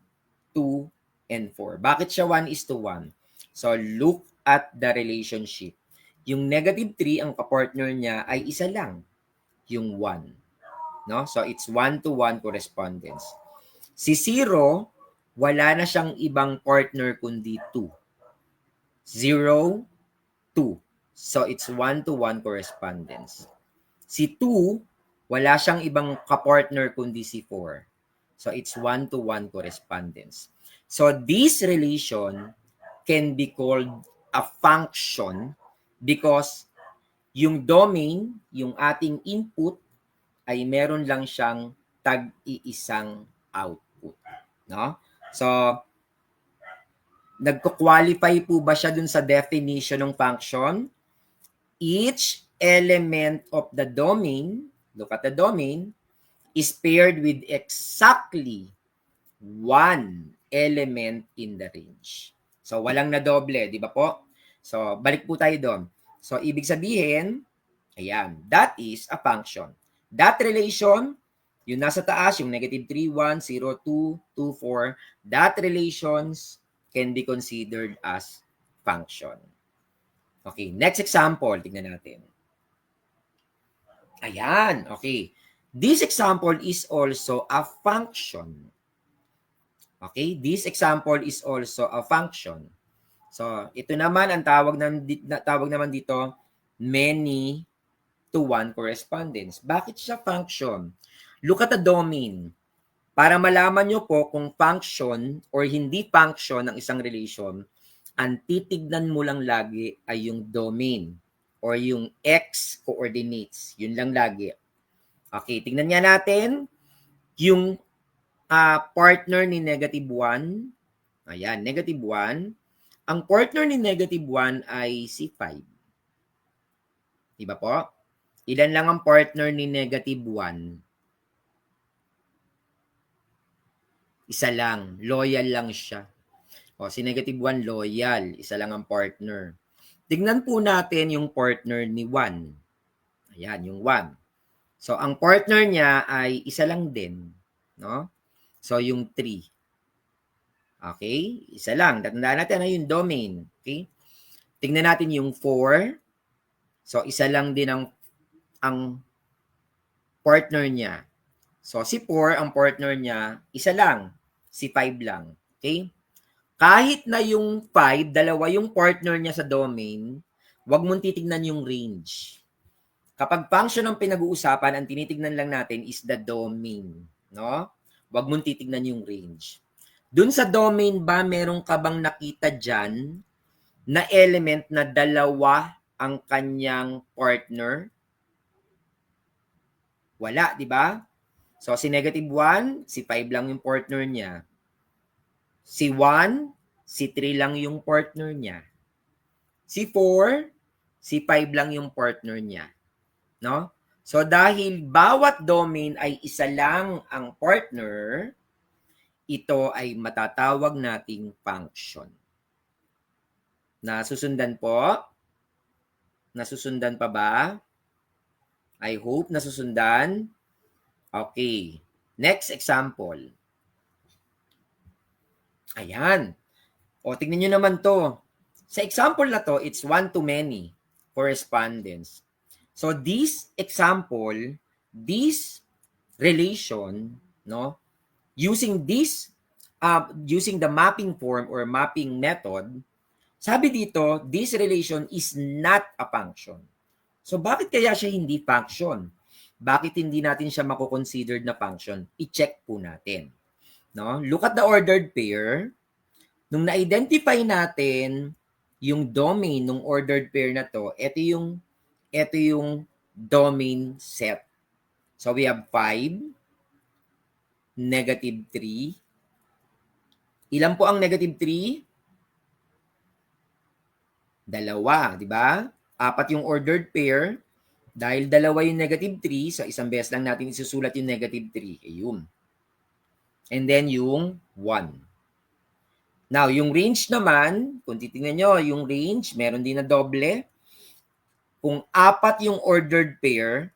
2, and 4. Bakit siya 1:1? So look at the relationship. Yung -3, ang kapartner niya ay isa lang, yung 1. No? So it's one-to-one correspondence. Si 0, wala na siyang ibang partner kundi 2. 0, 2. So it's one-to-one correspondence. Si 2, Wala siyang ibang kapartner kundi si 4. So, it's 1-to-1 correspondence. So, this relation can be called a function because yung domain, yung ating input, ay meron lang siyang tag-iisang output. No? So, nagko-qualify po ba siya dun sa definition ng function? Each element of the domain, look at the domain, is paired with exactly one element in the range. So, walang na doble, di ba po? So, balik po tayo doon. So, ibig sabihin, ayan, that is a function. That relation, yung nasa taas, yung negative 3, 1, 0, 2, 2, 4, that relations can be considered as function. Okay, next example, tignan natin. Ayan, okay. This example is also a function. Okay, this example is also a function. So, ito naman ang tawag naman dito, many to one correspondence. Bakit siya function? Look at the domain. Para malaman nyo po kung function or hindi function ng isang relation, ang titignan mo lang lagi ay yung domain or yung x coordinates. Yun lang lagi. Okay, tingnan nga natin yung partner ni negative 1. Ayan, negative 1. Ang partner ni negative 1 ay si 5. Diba po? Ilan lang ang partner ni negative 1? Isa lang. Loyal lang siya. O, si negative 1 loyal. Isa lang ang partner. Tignan po natin yung partner ni 1. Ayan, yung 1. So, ang partner niya ay isa lang din. No? So, yung 3. Okay? Isa lang. Tatandaan natin na yung domain. Okay? Tingnan natin yung 4. So, isa lang din ang partner niya. So, si 4, ang partner niya, isa lang. Si 5 lang. Okay? Kahit na yung 5, dalawa yung partner niya sa domain, wag mong titignan yung range. Kapag function ang pinag-uusapan, ang tinitignan lang natin is the domain. No? Wag mong titignan yung range. Dun sa domain ba, meron ka bang nakita dyan na element na dalawa ang kanyang partner? Wala, di ba? So, si negative 1, si 5 lang yung partner niya. Si 1, si 3 lang yung partner niya. Si 4, si 5 lang yung partner niya. No? So, dahil bawat domain ay isa lang ang partner, ito ay matatawag nating function. Nasusundan po? Nasusundan pa ba? I hope nasusundan. Okay. Next example. Ayan. O, tignan nyo naman to. Sa example na to, it's one-to-many correspondence. So, this example, this relation, no, using the mapping form or mapping method, sabi dito, this relation is not a function. So, bakit kaya siya hindi function? Bakit hindi natin siya mako-considered na function? I-check po natin. No? Look at the ordered pair. Nung na-identify natin yung domain ng ordered pair na to, ito yung domain set. So, we have 5, negative 3. Ilan po ang negative 3? Dalawa, di ba? 4 yung ordered pair. Dahil dalawa yung negative 3, so isang beses lang natin isusulat yung negative 3. Ayun. And then yung 1. Now, yung range naman, kung titingnan nyo, yung range, meron din na doble. Kung 4 yung ordered pair,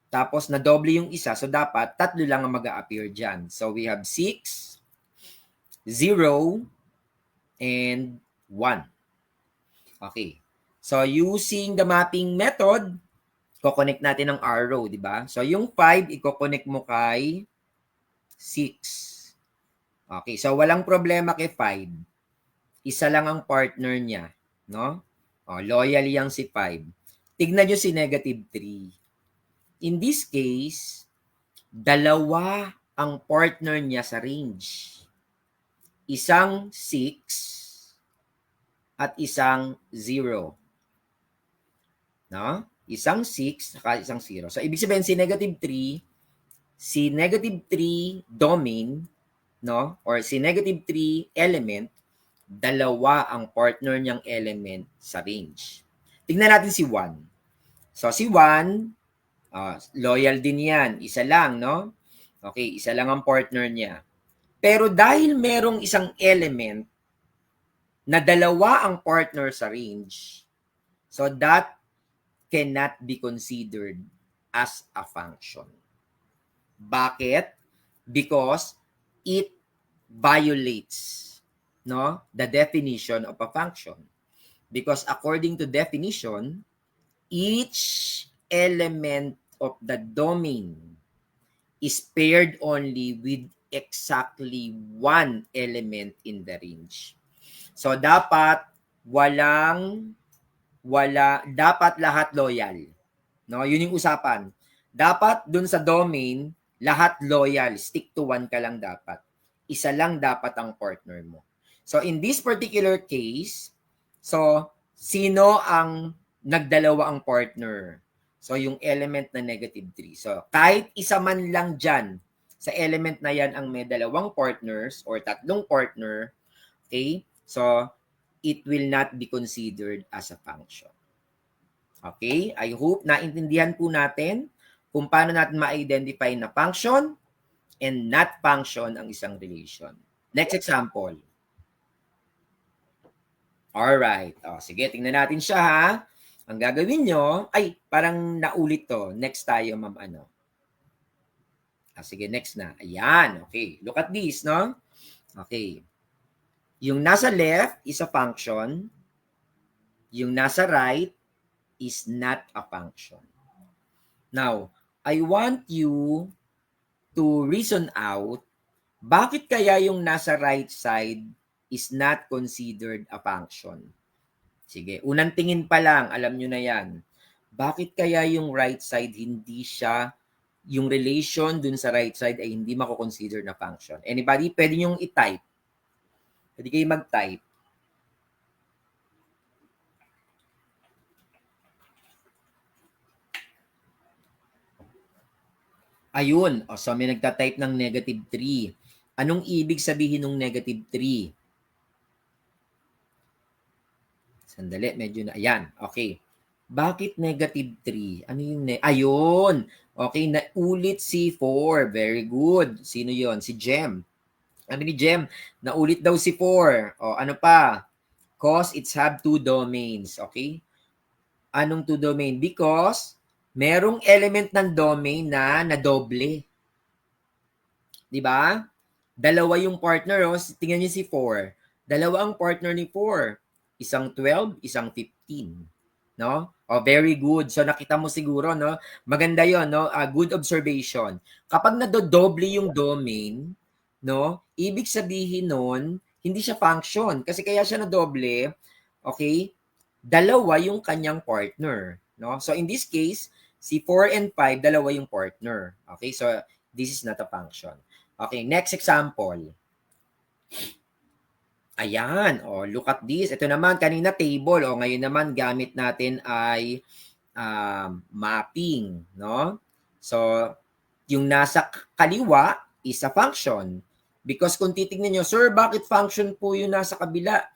tapos na doble yung isa, so dapat 3 lang ang mag-a-appear dyan. So, we have 6, 0, and 1. Okay. So, using the mapping method, ko-connect natin ang arrow, di ba? So, yung 5, i-connect mo kay 6. Okay, so walang problema kay 5. Isa lang ang partner niya, no? O, loyal yang si 5. Tignan nyo si negative 3. In this case, dalawa ang partner niya sa range. Isang 6 at isang 0. No? Isang 6 at isang 0. So, ibig sabihin, si negative 3 domain, no? Or si negative 3 element, dalawa ang partner niyang element sa range. Tingnan natin si 1. So, si 1, loyal din yan. Isa lang, no? Okay, isa lang ang partner niya. Pero dahil merong isang element na dalawa ang partner sa range, so that cannot be considered as a function. Bakit? Because it violates, no, the definition of a function. Because according to definition, each element of the domain is paired only with exactly one element in the range. So dapat dapat lahat loyal. No, yun yung usapan. Dapat dun sa domain, lahat loyal, stick to one ka lang dapat. Isa lang dapat ang partner mo. So in this particular case, so sino ang nagdalawa ang partner? So yung element na negative 3. So kahit isa man lang dyan sa element na yan ang may dalawang partners or tatlong partner, okay? So it will not be considered as a function. Okay? I hope naintindihan po natin kung paano natin ma-identify na function and not function ang isang relation. Next example. Alright. Sige, tingnan natin siya ha. Ang gagawin nyo, ay, parang naulit to. Next tayo, ma'am, ano. Sige, next na. Ayan, okay. Look at this, no? Okay. Yung nasa left is a function. Yung nasa right is not a function. Now, I want you to reason out, bakit kaya yung nasa right side is not considered a function? Sige, unang tingin pa lang, alam nyo na yan. Bakit kaya yung right side hindi siya, yung relation dun sa right side ay hindi mako-consider na function? Anybody? Pwede nyong i-type. Pwede kayo mag-type. Ayun. So may nagta-type ng negative 3. Anong ibig sabihin ng negative 3? Sandali, medyo na. Ayan, okay. Bakit negative 3? Ano yung ayun. Okay, naulit si 4. Very good. Sino yon? Si Jem. Ano ni Jem? Naulit daw si 4. O, ano pa? Cause it's have two domains. Okay? Anong two domain? Because merong element ng domain na nadoble. Di ba? Dalawa yung partner. Oh. Tingnan niyo si 4. Dalawa ang partner ni 4. Isang 12, isang 15. No? Oh, very good. So nakita mo siguro, no? Maganda 'yon, no? Good observation. Kapag nadodoble yung domain, no? Ibig sabihin nun, hindi siya function kasi kaya siya nadoble, okay? Dalawa yung kanyang partner, no? So in this case, si 4 and 5, dalawa yung partner. Okay? So this is not a function. Okay, next example. Ayan, look at this. Ito naman, kanina table. Ngayon naman, gamit natin ay mapping, no? So, yung nasa kaliwa is a function. Because kung titignan nyo, sir, bakit function po yung nasa kabila?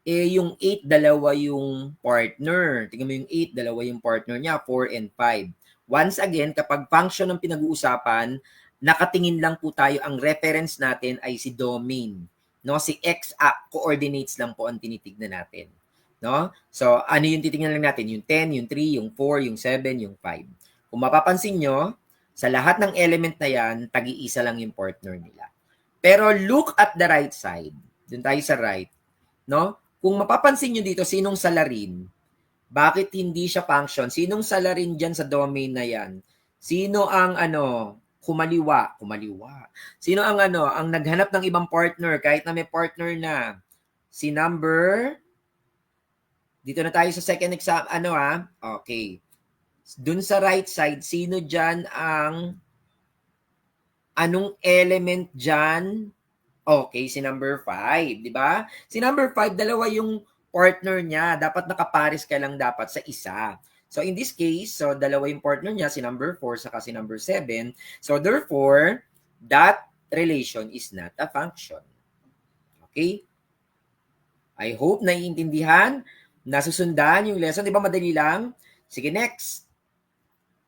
Yung 8, dalawa yung partner. Tingnan mo yung 8, dalawa yung partner niya, 4 and 5. Once again, kapag function ang pinag-uusapan, nakatingin lang po tayo, ang reference natin ay si domain. No, si x coordinates lang po ang tinitignan natin, no? So ano yung titingnan lang natin? Yung 10, yung 3, yung 4, yung 7, yung 5. Kung mapapansin nyo, sa lahat ng element na yan, tagi-isa lang yung partner nila. Pero look at the right side. Doon tayo sa right, no? Kung mapapansin nyo dito, sinong salarin? Bakit hindi siya function? Sinong salarin dyan sa domain na yan? Sino ang kumaliwa. Sino ang ang naghanap ng ibang partner kahit na may partner na? Si number, dito na tayo sa second exam, Okay. Dun sa right side, sino dyan anong element dyan? Okay, si number 5, di ba? Si number 5, dalawa yung partner niya. Dapat nakapares ka lang dapat sa isa. So in this case, so dalawa yung partner niya, si number 4 saka si number 7. So therefore, that relation is not a function. Okay? I hope naiintindihan, nasusundan yung lesson. Di ba madali lang? Sige, next.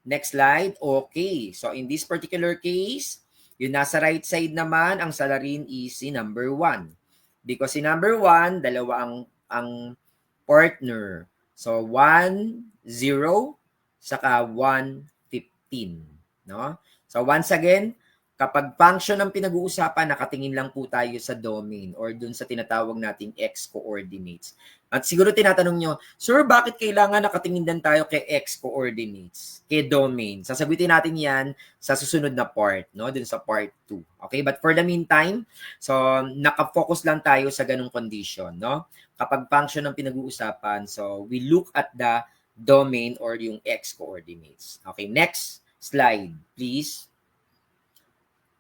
Next slide. Okay. So in this particular case, yung nasa right side naman, ang salarin is si number 1. Because si number 1, dalawa ang partner. So 1, 0, saka 1, 15. No? So once again, kapag function ang pinag-uusapan, nakatingin lang po tayo sa domain or dun sa tinatawag nating x coordinates. At siguro tinatanong nyo, Sir, bakit kailangan nakatingin din tayo kay x coordinates, kay domain? Sasagutin natin yan sa susunod na part, no? Dun sa part 2. Okay? But for the meantime, so nakafocus lang tayo sa ganung condition, no? Kapag function ang pinag-uusapan, so we look at the domain or yung x coordinates. Okay, next slide, please.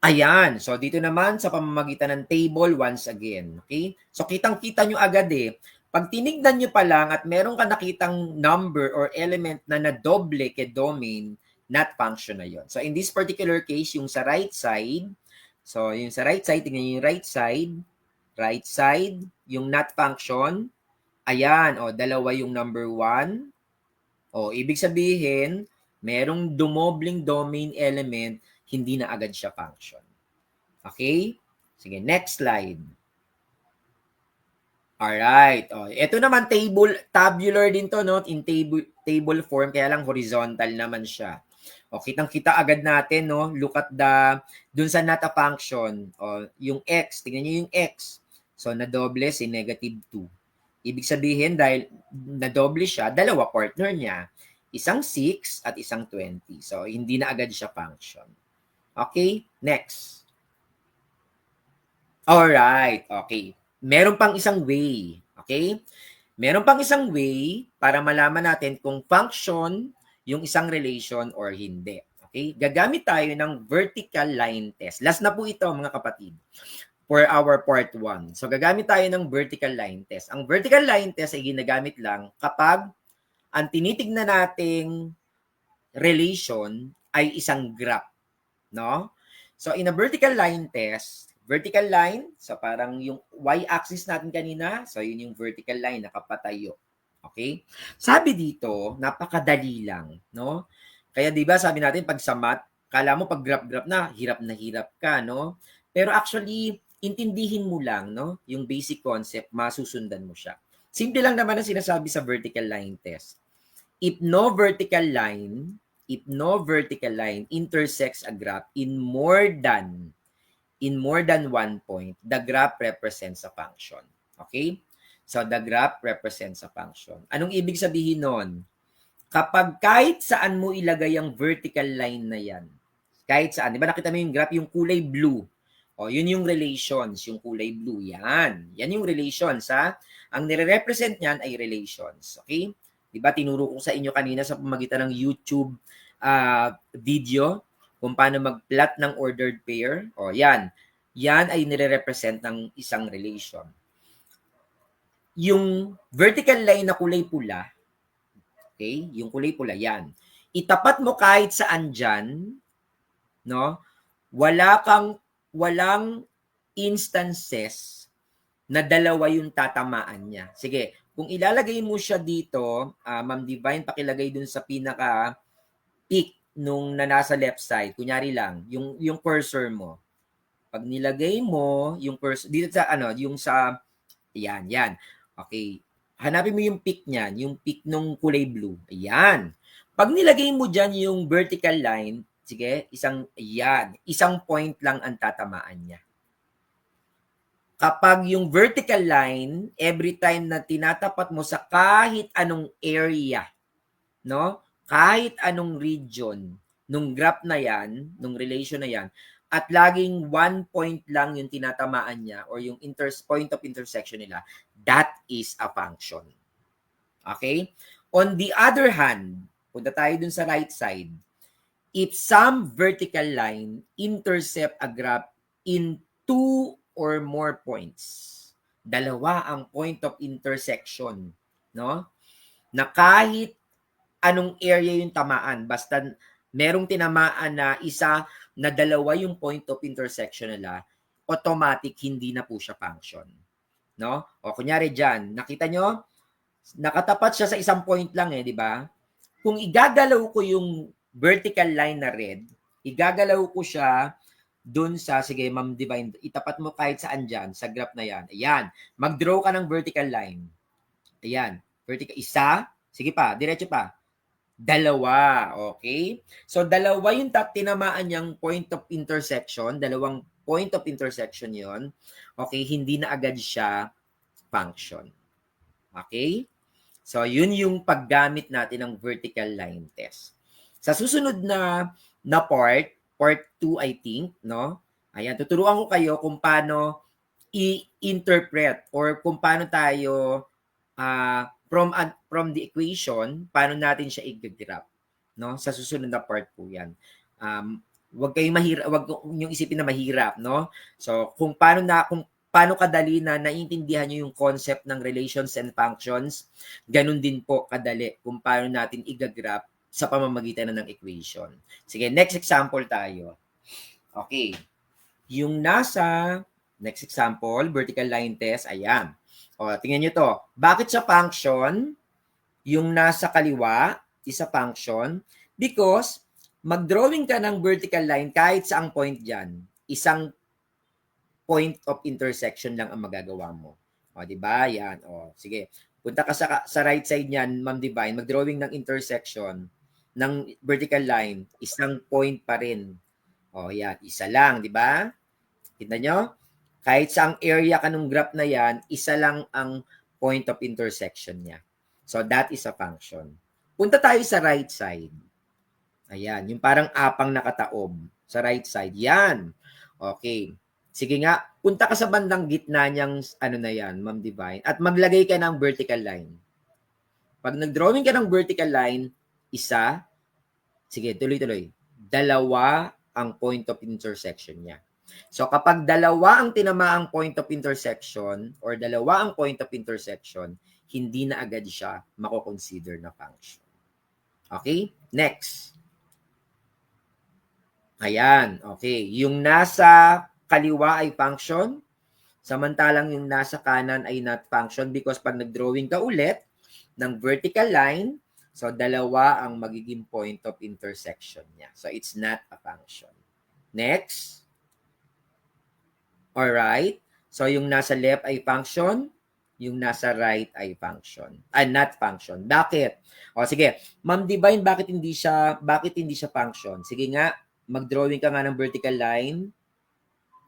Ayan. So, dito naman sa pamamagitan ng table once again. Okay? So, kitang-kita nyo agad eh. Pag tinignan nyo pa lang at meron ka nakitang number or element na nadoble kay domain, not function na yon. So, in this particular case, yung sa right side, so, yung sa right side, tingnan nyo yung right side, yung not function, ayan, o, dalawa yung number 1. O, ibig sabihin, merong dumobling domain element, hindi na agad siya function. Okay? Sige, next slide. Alright. O, ito naman tabular din to, no? In table form, kaya lang horizontal naman siya. O, kitang-kita agad natin, no? Look at dun sa not a function. O, yung x, tingnan niyo yung x. So, nadoble si negative 2. Ibig sabihin, dahil nadoble siya, dalawa partner niya. Isang 6 at isang 20. So, hindi na agad siya function. Okay? Next. Alright, okay. Meron pang isang way, okay? Meron pang isang way para malaman natin kung function yung isang relation or hindi. Okay? Gagamit tayo ng vertical line test. Last na po ito, mga kapatid, for our part 1. So, gagamit tayo ng vertical line test. Ang vertical line test ay ginagamit lang kapag ang tinitignan nating relation ay isang graph, no? So, in a vertical line test, vertical line, so parang yung y-axis natin kanina, so yun yung vertical line, nakapatayo. Okay? Sabi dito, napakadali lang, no? Kaya 'di ba sabi natin pag sa math, kala mo pag graph na hirap ka, no? Pero actually, intindihin mo lang, no? Yung basic concept, masusundan mo siya. Simple lang naman ang sinasabi sa vertical line test. If no vertical line intersects a graph in more than 1 point, the graph represents a function. Okay? So, the graph represents a function. Anong ibig sabihin nun? Kapag kahit saan mo ilagay ang vertical line na yan, kahit saan, di ba nakita mo yung graph, yung kulay blue, o yun yung relations, yung kulay blue, yan. Yan yung relations, ha? Ang nire-represent niyan ay relations. Okay? Di ba tinuro ko sa inyo kanina sa pamagitan ng YouTube video, kung paano mag-plot ng ordered pair. O yan. Yan ay nire-represent ng isang relation. Yung vertical line na kulay pula, okay? Yung kulay pula, yan. Itapat mo kahit saan dyan, no? Walang instances na dalawa yung tatamaan niya. Sige, kung ilalagay mo siya dito, Ma'am Divine, pakilagay dun sa pinaka-peak nung na nasa left side, kunyari lang, yung cursor mo. Pag nilagay mo yung cursor dito sa yung sa yan. Okay. Hanapin mo yung peak niyan, yung peak nung kulay blue. Ayan. Pag nilagay mo diyan yung vertical line, sige, isang point lang ang tatamaan niya. Kapag yung vertical line, every time na tinatapat mo sa kahit anong area, no? Kahit anong region nung graph na yan, nung relation na yan, at laging 1 point lang yung tinatamaan niya or yung point of intersection nila, that is a function. Okay? On the other hand, Punta tayo dun sa right side. If some vertical line intercept a graph in 2 or more points. Dalawa ang point of intersection, no? Na kahit anong area yung tamaan, basta merong tinamaan na isa na dalawa yung point of intersection nila, automatic hindi na po siya function. No? O kunyari dyan, nakita nyo, nakatapat siya sa isang point lang di ba? Kung igagalaw ko yung vertical line na red, igagalaw ko siya dun sa, sige Ma'am Divine, itapat mo kahit saan dyan, sa graph na yan. Ayan, mag-draw ka ng vertical line. Ayan, vertical, isa, sige pa, diretso pa. Dalawa, okay? So, dalawa yung tinamaan niyang point of intersection, dalawang point of intersection yon. Okay, hindi na agad siya function. Okay? So, yun yung paggamit natin ng vertical line test. Sa susunod na part 2 I think, no? Ayan, tuturuan ko kayo kung paano i-interpret or kung paano tayo from the equation, paano natin siya i-graph, no? Sa susunod na part po 'yan. Wag kayong mahirap, wag niyo isipin na mahirap, no? So, kung paano kadali na naiintindihan niyo yung concept ng relations and functions, ganun din po kadali kung paano natin i-graph sa pamamagitan ng equation. Sige, next example tayo. Okay. Yung nasa next example, vertical line test, ayan. O, tingnan nyo to. Bakit sa function, yung nasa kaliwa, isa function? Because, mag-drawing ka ng vertical line kahit saang point dyan. Isang point of intersection lang ang magagawa mo. O, di ba? Yan. O, sige. Punta ka sa right side niyan, Ma'am Divine, mag-drawing ng intersection ng vertical line, isang point pa rin. O, yan. Isa lang, di ba? Kita nyo? Kahit sa ang area ka ng graph na yan, isa lang ang point of intersection niya. So, that is a function. Punta tayo sa right side. Ayan, yung parang apang nakataob. Sa right side. Yan. Okay. Sige nga, punta ka sa bandang gitna niyang, ano na yan, Ma'am Divine, at maglagay ka ng vertical line. Pag nag-drawing ka ng vertical line, isa, sige, tuloy-tuloy. Dalawa ang point of intersection niya. So, kapag dalawa ang tinamaang point of intersection or dalawa ang point of intersection, hindi na agad siya mako-consider na function. Okay? Next. Ayan. Okay. Yung nasa kaliwa ay function, samantalang yung nasa kanan ay not function because pag nag-drawing ka ulit ng vertical line, so dalawa ang magiging point of intersection niya. So, it's not a function. Next. Alright? So, yung nasa left ay function, yung nasa right ay function. Not function. Bakit? O, sige. Ma'am Divine, bakit hindi siya function? Sige nga, mag-drawing ka nga ng vertical line.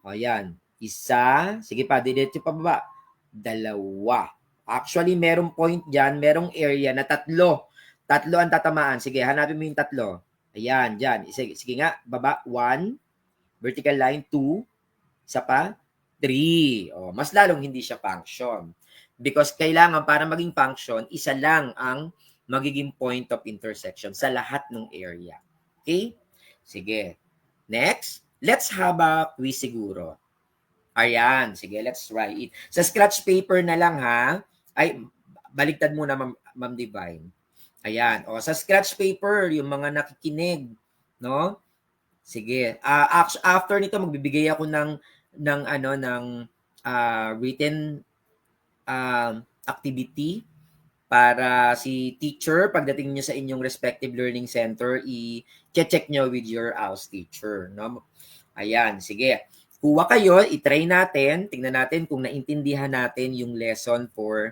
O, yan. Isa. Sige pa, diretso pa baba. Dalawa. Actually, merong point dyan, merong area na tatlo. Tatlo ang tatamaan. Sige, hanapin mo yung tatlo. Ayan, dyan. Sige nga, baba. 1. Vertical line. 2. Isa pa, 3. O, mas lalong hindi siya function. Because kailangan para maging function, isa lang ang magiging point of intersection sa lahat ng area. Okay? Sige. Next, let's have a quiz siguro. Ayan, sige, let's try it. Sa scratch paper na lang ha. Ay, baligtad muna, Ma'am Divine. Ayan. O, sa scratch paper, yung mga nakikinig, no? Sige. After nito magbibigay ako ng written activity para si teacher pagdating niyo sa inyong respective learning center i-check nyo with your house teacher, no? Ayan, sige. Kuha kayo, i-try natin, tingnan natin kung naintindihan natin yung lesson for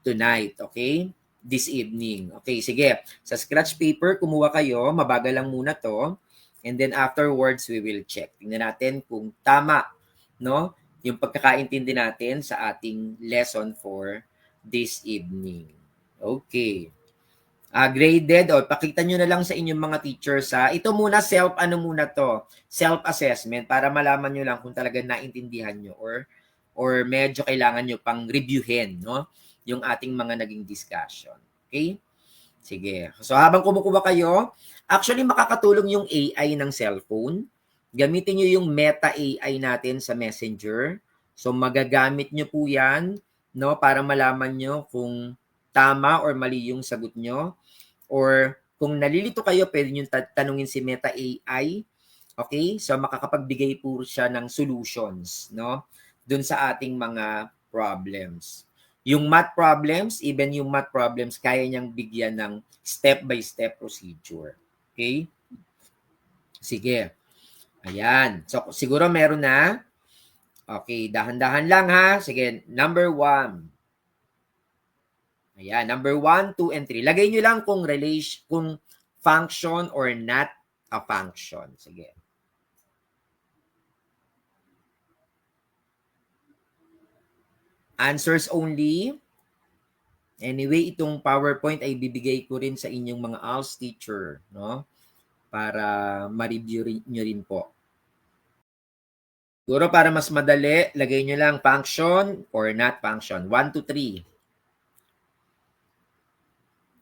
tonight, okay? This evening. Okay, sige. Sa scratch paper, kumuha kayo. Mabagal lang muna to. And then afterwards, we will check. Tingnan natin kung tama, no? Yung pagkakaintindi natin sa ating lesson for this evening. Okay. Graded. O, pakita nyo na lang sa inyong mga teachers, ha? Ito muna, self-assessment para malaman nyo lang kung talaga naintindihan nyo or medyo kailangan nyo pang reviewin, no? Yung ating mga naging discussion. Okay? Sige. So habang kumukuha kayo, actually makakatulong yung AI ng cellphone. Gamitin nyo yung Meta AI natin sa Messenger. So magagamit nyo po yan, no, para malaman nyo kung tama or mali yung sagot nyo. Or kung nalilito kayo, pwede nyo tanungin si Meta AI. Okay? So makakapagbigay po siya ng solutions, no, dun sa ating mga problems. Yung math problems, even yung math problems, kaya niyang bigyan ng step-by-step procedure. Okay? Sige. Ayan. So, siguro meron na. Okay, dahan-dahan lang ha. Sige, number 1. Ayan, number 1, 2, and 3. Lagay nyo lang kung function or not a function. Sige. Answers only. Anyway, itong PowerPoint ay bibigay ko rin sa inyong mga ALS teacher, no? Para ma-review nyo rin po. Siguro para mas madali, lagay nyo lang function or not function. 1 to 3.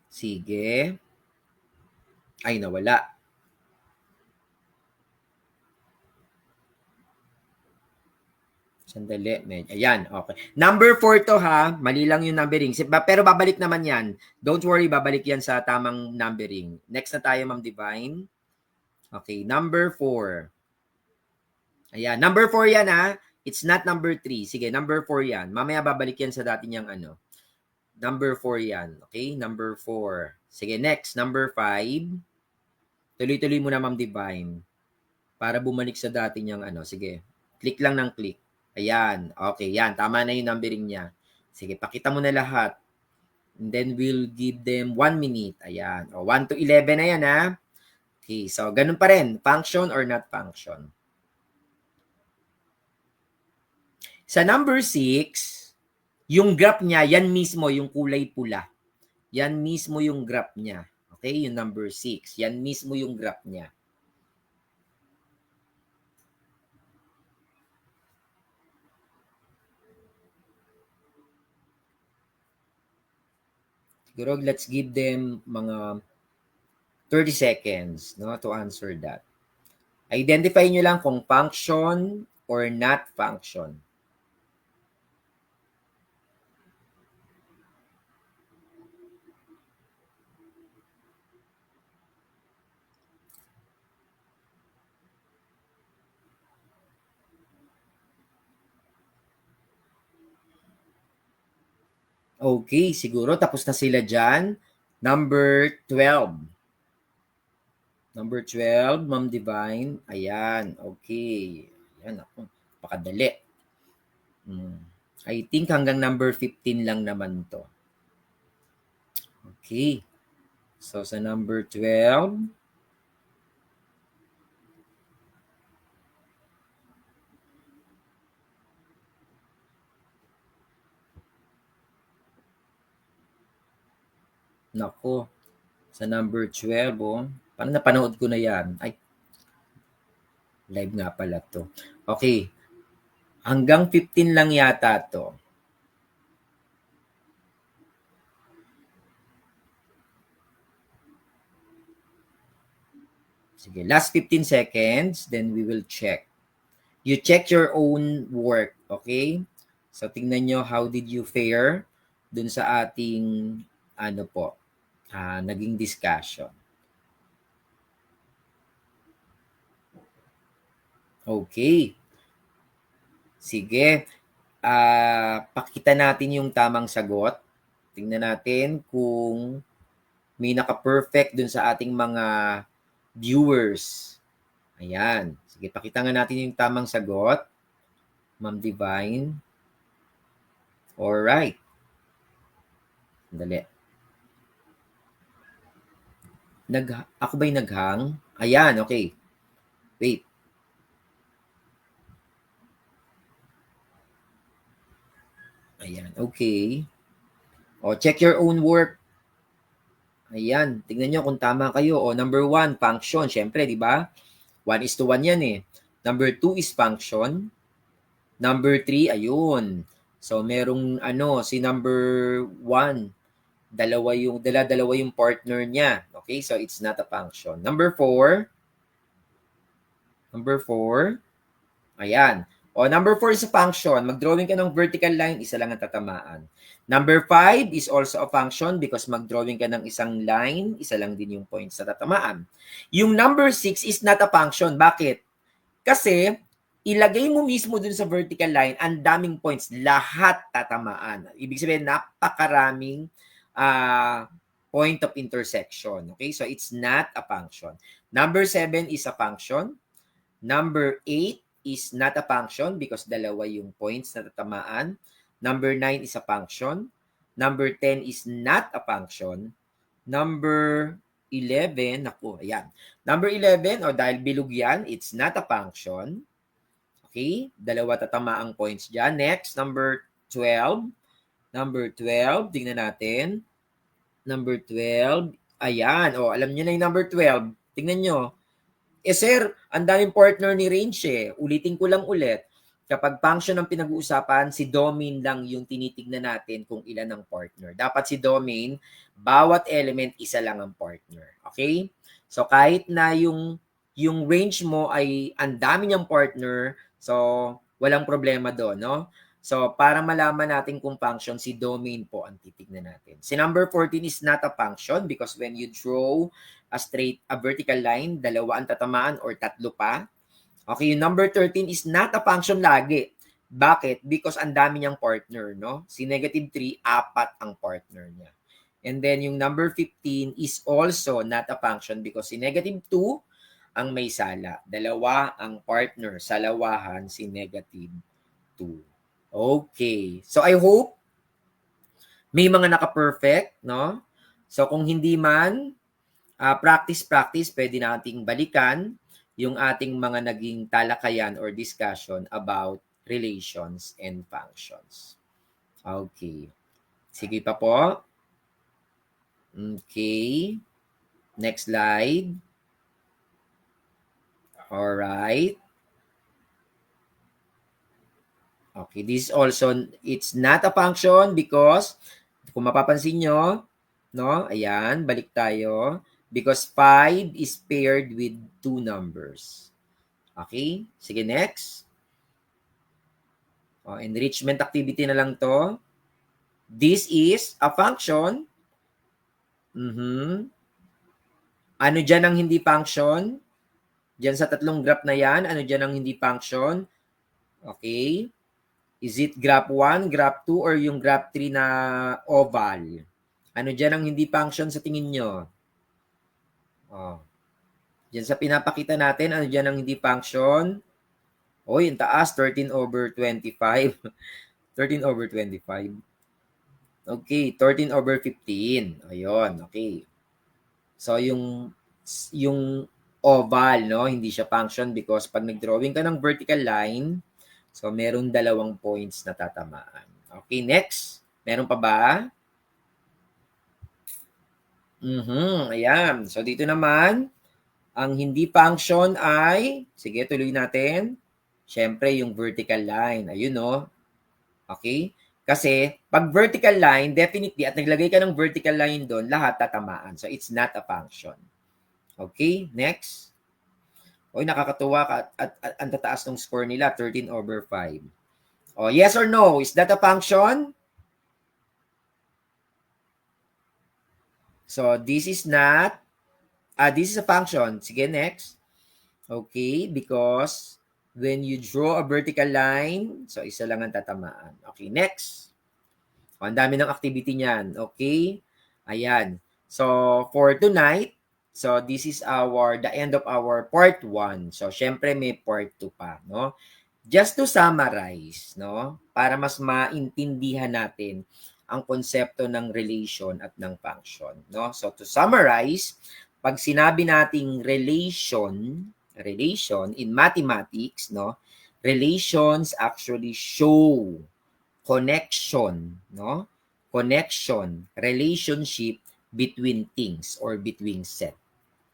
Sige. Ay, nawala. Sandali. Ayan, okay. Number 4 to ha. Mali lang yung numbering. Pero babalik naman yan. Don't worry, babalik yan sa tamang numbering. Next na tayo, Ma'am Divine. Okay, number 4. Ayan, number 4 yan ha. It's not number 3. Sige, number 4 yan. Mamaya babalik yan sa dati niyang ano. Number 4 yan. Okay, number 4. Sige, next, number 5. Tuloy-tuloy mo na, Ma'am Divine. Para bumalik sa dati niyang ano. Sige, click lang ng click. Ayan. Okay, yan. Tama na yung numbering niya. Sige, pakita mo na lahat. And then we'll give them 1 minute. Ayan. O, 1 to 11 na yan, ha? Okay, so ganun pa rin. Function or not function. Sa number 6, yung graph niya, yan mismo, yung kulay pula. Yan mismo yung graph niya. Okay, yung number 6. Yan mismo yung graph niya. Siguro, let's give them mga 30 seconds, no, to answer that. Identify nyo lang kung function or not function. Okay, siguro tapos na sila dyan. Number 12. Number 12, Ma'am Divine. Ayan, okay. Ayan, ako. Pakadali. I think hanggang number 15 lang naman to. Okay. So, sa number 12, nako, sa number 12, oh, parang napanood ko na yan. Ay, live nga pala to. Okay. Hanggang 15 lang yata to. Sige, last 15 seconds, then we will check. You check your own work, okay? So, tingnan nyo how did you fare dun sa ating, ano po, naging discussion. Okay. Sige. Pakita natin yung tamang sagot. Tingnan natin kung may naka-perfect dun sa ating mga viewers. Ayan. Sige, pakita nga natin yung tamang sagot. Ma'am Divine. Alright. Dali. Ako ba'y naghang? Ayan, okay. Wait. Ayan, okay. O, check your own work. Ayan, tingnan nyo kung tama kayo. O, number 1, function. Siyempre, di ba? 1:1 yan eh. Number 2 is function. Number 3, ayun. So, merong si number 1. dala-dalawa yung partner niya. Okay, so it's not a function. Number 4. Ayan. O, number 4 is a function. Mag-drawing ka ng vertical line, isa lang ang tatamaan. Number 5 is also a function because mag-drawing ka ng isang line, isa lang din yung points na tatamaan. Yung number 6 is not a function. Bakit? Kasi, ilagay mo mismo dun sa vertical line, ang daming points, lahat tatamaan. Ibig sabihin, napakaraming point of intersection. Okay? So, it's not a function. Number 7 is a function. Number 8 is not a function because dalawa yung points na tatamaan. Number 9 is a function. Number 10 is not a function. Number 11, naku, ayan. Number 11, dahil bilog yan, it's not a function. Okay? Dalawa tatamaang points dyan. Next, number 12. Number 12, tingnan natin. Number 12, ayan. Alam nyo na yung number 12. Tingnan nyo. Sir, ang daming partner ni range eh. Ulitin ko lang ulit. Kapag function ang pinag-uusapan, si domain lang yung tinitignan natin kung ilan ang partner. Dapat si domain, bawat element, isa lang ang partner. Okay? So, kahit na yung range mo ay ang dami niyang partner, so, walang problema doon, no? So, para malaman natin kung function, si domain po ang titignan natin. Si number 14 is not a function because when you draw a vertical line, dalawa ang tatamaan or tatlo pa. Okay, yung number 13 is not a function lagi. Bakit? Because ang dami niyang partner, no? Si negative 3, apat ang partner niya. And then yung number 15 is also not a function because si negative 2 ang may sala. Dalawa ang partner, salawahan si negative 2. Okay. So I hope may mga naka-perfect, no? So kung hindi man, practice, pwede nating balikan yung ating mga naging talakayan or discussion about relations and functions. Okay. Sige pa po. Okay. Next slide. Alright. Okay, this also, it's not a function because, kung mapapansin nyo, no? Ayan, balik tayo. Because 5 is paired with 2 numbers. Okay? Sige, next. Enrichment activity na lang to. This is a function. Ano dyan ang hindi function? Dyan sa tatlong graph na yan, ano dyan ang hindi function? Okay? Is it graph 1, graph 2, or yung graph 3 na oval? Ano dyan ang hindi function sa tingin nyo? Diyan sa pinapakita natin, ano dyan ang hindi function? Yung taas, 13/25. 13/25. Okay, 13/15. Ayun, okay. So, yung oval, no? Hindi siya function because pag nag-drawing ka ng vertical line, so meron dalawang points na tatamaan. Okay, next. Meron pa ba? Ayan. So, dito naman, ang hindi function ay, sige, tuloy natin. Siyempre, yung vertical line. Ayun, no? Okay? Kasi, pag vertical line, definitely, at naglagay ka ng vertical line doon, lahat tatamaan. So, it's not a function. Okay? Next. Nakakatuwa ka at ang tataas ng score nila, 13/5. Yes or no? Is that a function? So, this is not, this is a function. Sige, next. Okay, because when you draw a vertical line, so isa lang ang tatamaan. Okay, next. Ang dami ng activity niyan. Okay? Ayan. So, for tonight, so this is the end of our part 1. So, syempre may part 2 pa, no? Just to summarize, no? Para mas maintindihan natin ang konsepto ng relation at ng function, no? So, to summarize, pag sinabi nating relation in mathematics, no? Relations actually show connection, no? Connection, relationship between things or between set.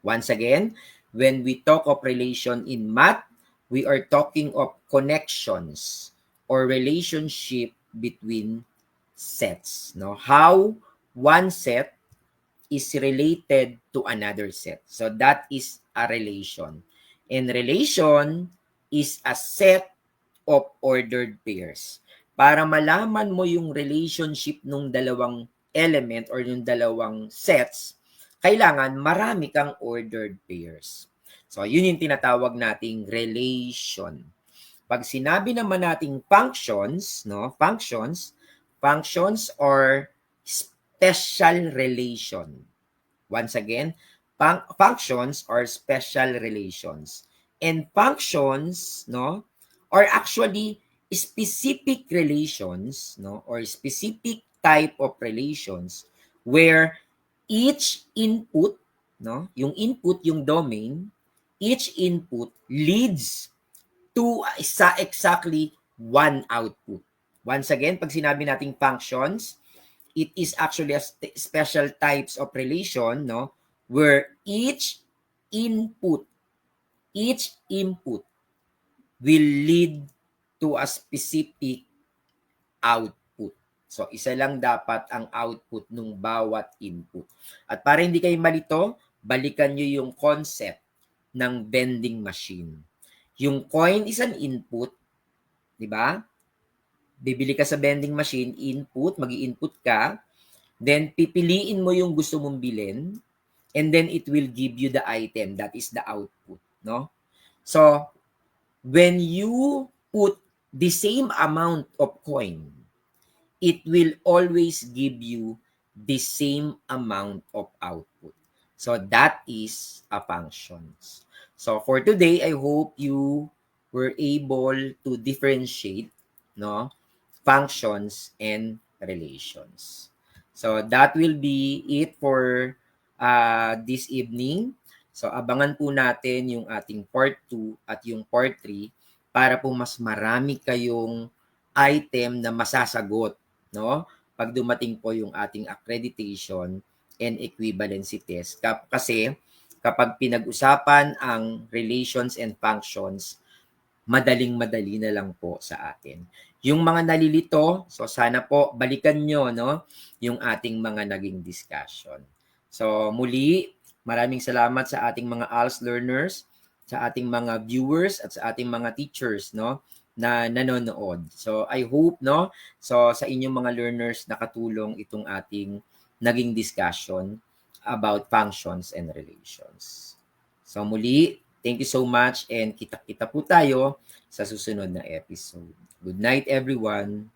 Once again, when we talk of relation in math, we are talking of connections or relationship between sets, no? How one set is related to another set. So that is a relation. And relation is a set of ordered pairs. Para malaman mo yung relationship ng dalawang element or yung dalawang sets, kailangan marami kang ordered pairs. So, yun yung tinatawag nating relation. Pag sinabi naman nating functions, no? Functions or special relation. Once again, functions are special relations. And functions, no, are actually specific relations, no, or specific type of relations where each input, no, yung input, yung domain, each input leads to exactly one output. Once again, pag sinabi nating functions, it is actually a special types of relation, no, where input each input will lead to a specific output. So isa lang dapat ang output ng bawat input. At para hindi kayo malito, balikan nyo yung concept ng vending machine. Yung coin is an input, di ba? Bibili ka sa vending machine, input, mag-i-input ka, then pipiliin mo yung gusto mong bilhin, and then it will give you the item, that is the output, no? So, when you put the same amount of coin, it will always give you the same amount of output. So, that is a functions. So, for today, I hope you were able to differentiate, no, functions and relations. So, that will be it for this evening. So, abangan po natin yung ating part 2 at yung part 3 para po mas marami kayong item na masasagot, no? Pag dumating po yung ating accreditation and equivalency test. Kasi kapag pinag-usapan ang relations and functions, madaling-madali na lang po sa atin. Yung mga nalilito, so sana po balikan nyo, no, yung ating mga naging discussion. So muli, maraming salamat sa ating mga ALS learners, sa ating mga viewers at sa ating mga teachers, no, na nanonood. So I hope, no, so sa inyong mga learners nakatulong itong ating naging discussion about functions and relations. So muli, thank you so much and kita-kita po tayo sa susunod na episode. Good night everyone.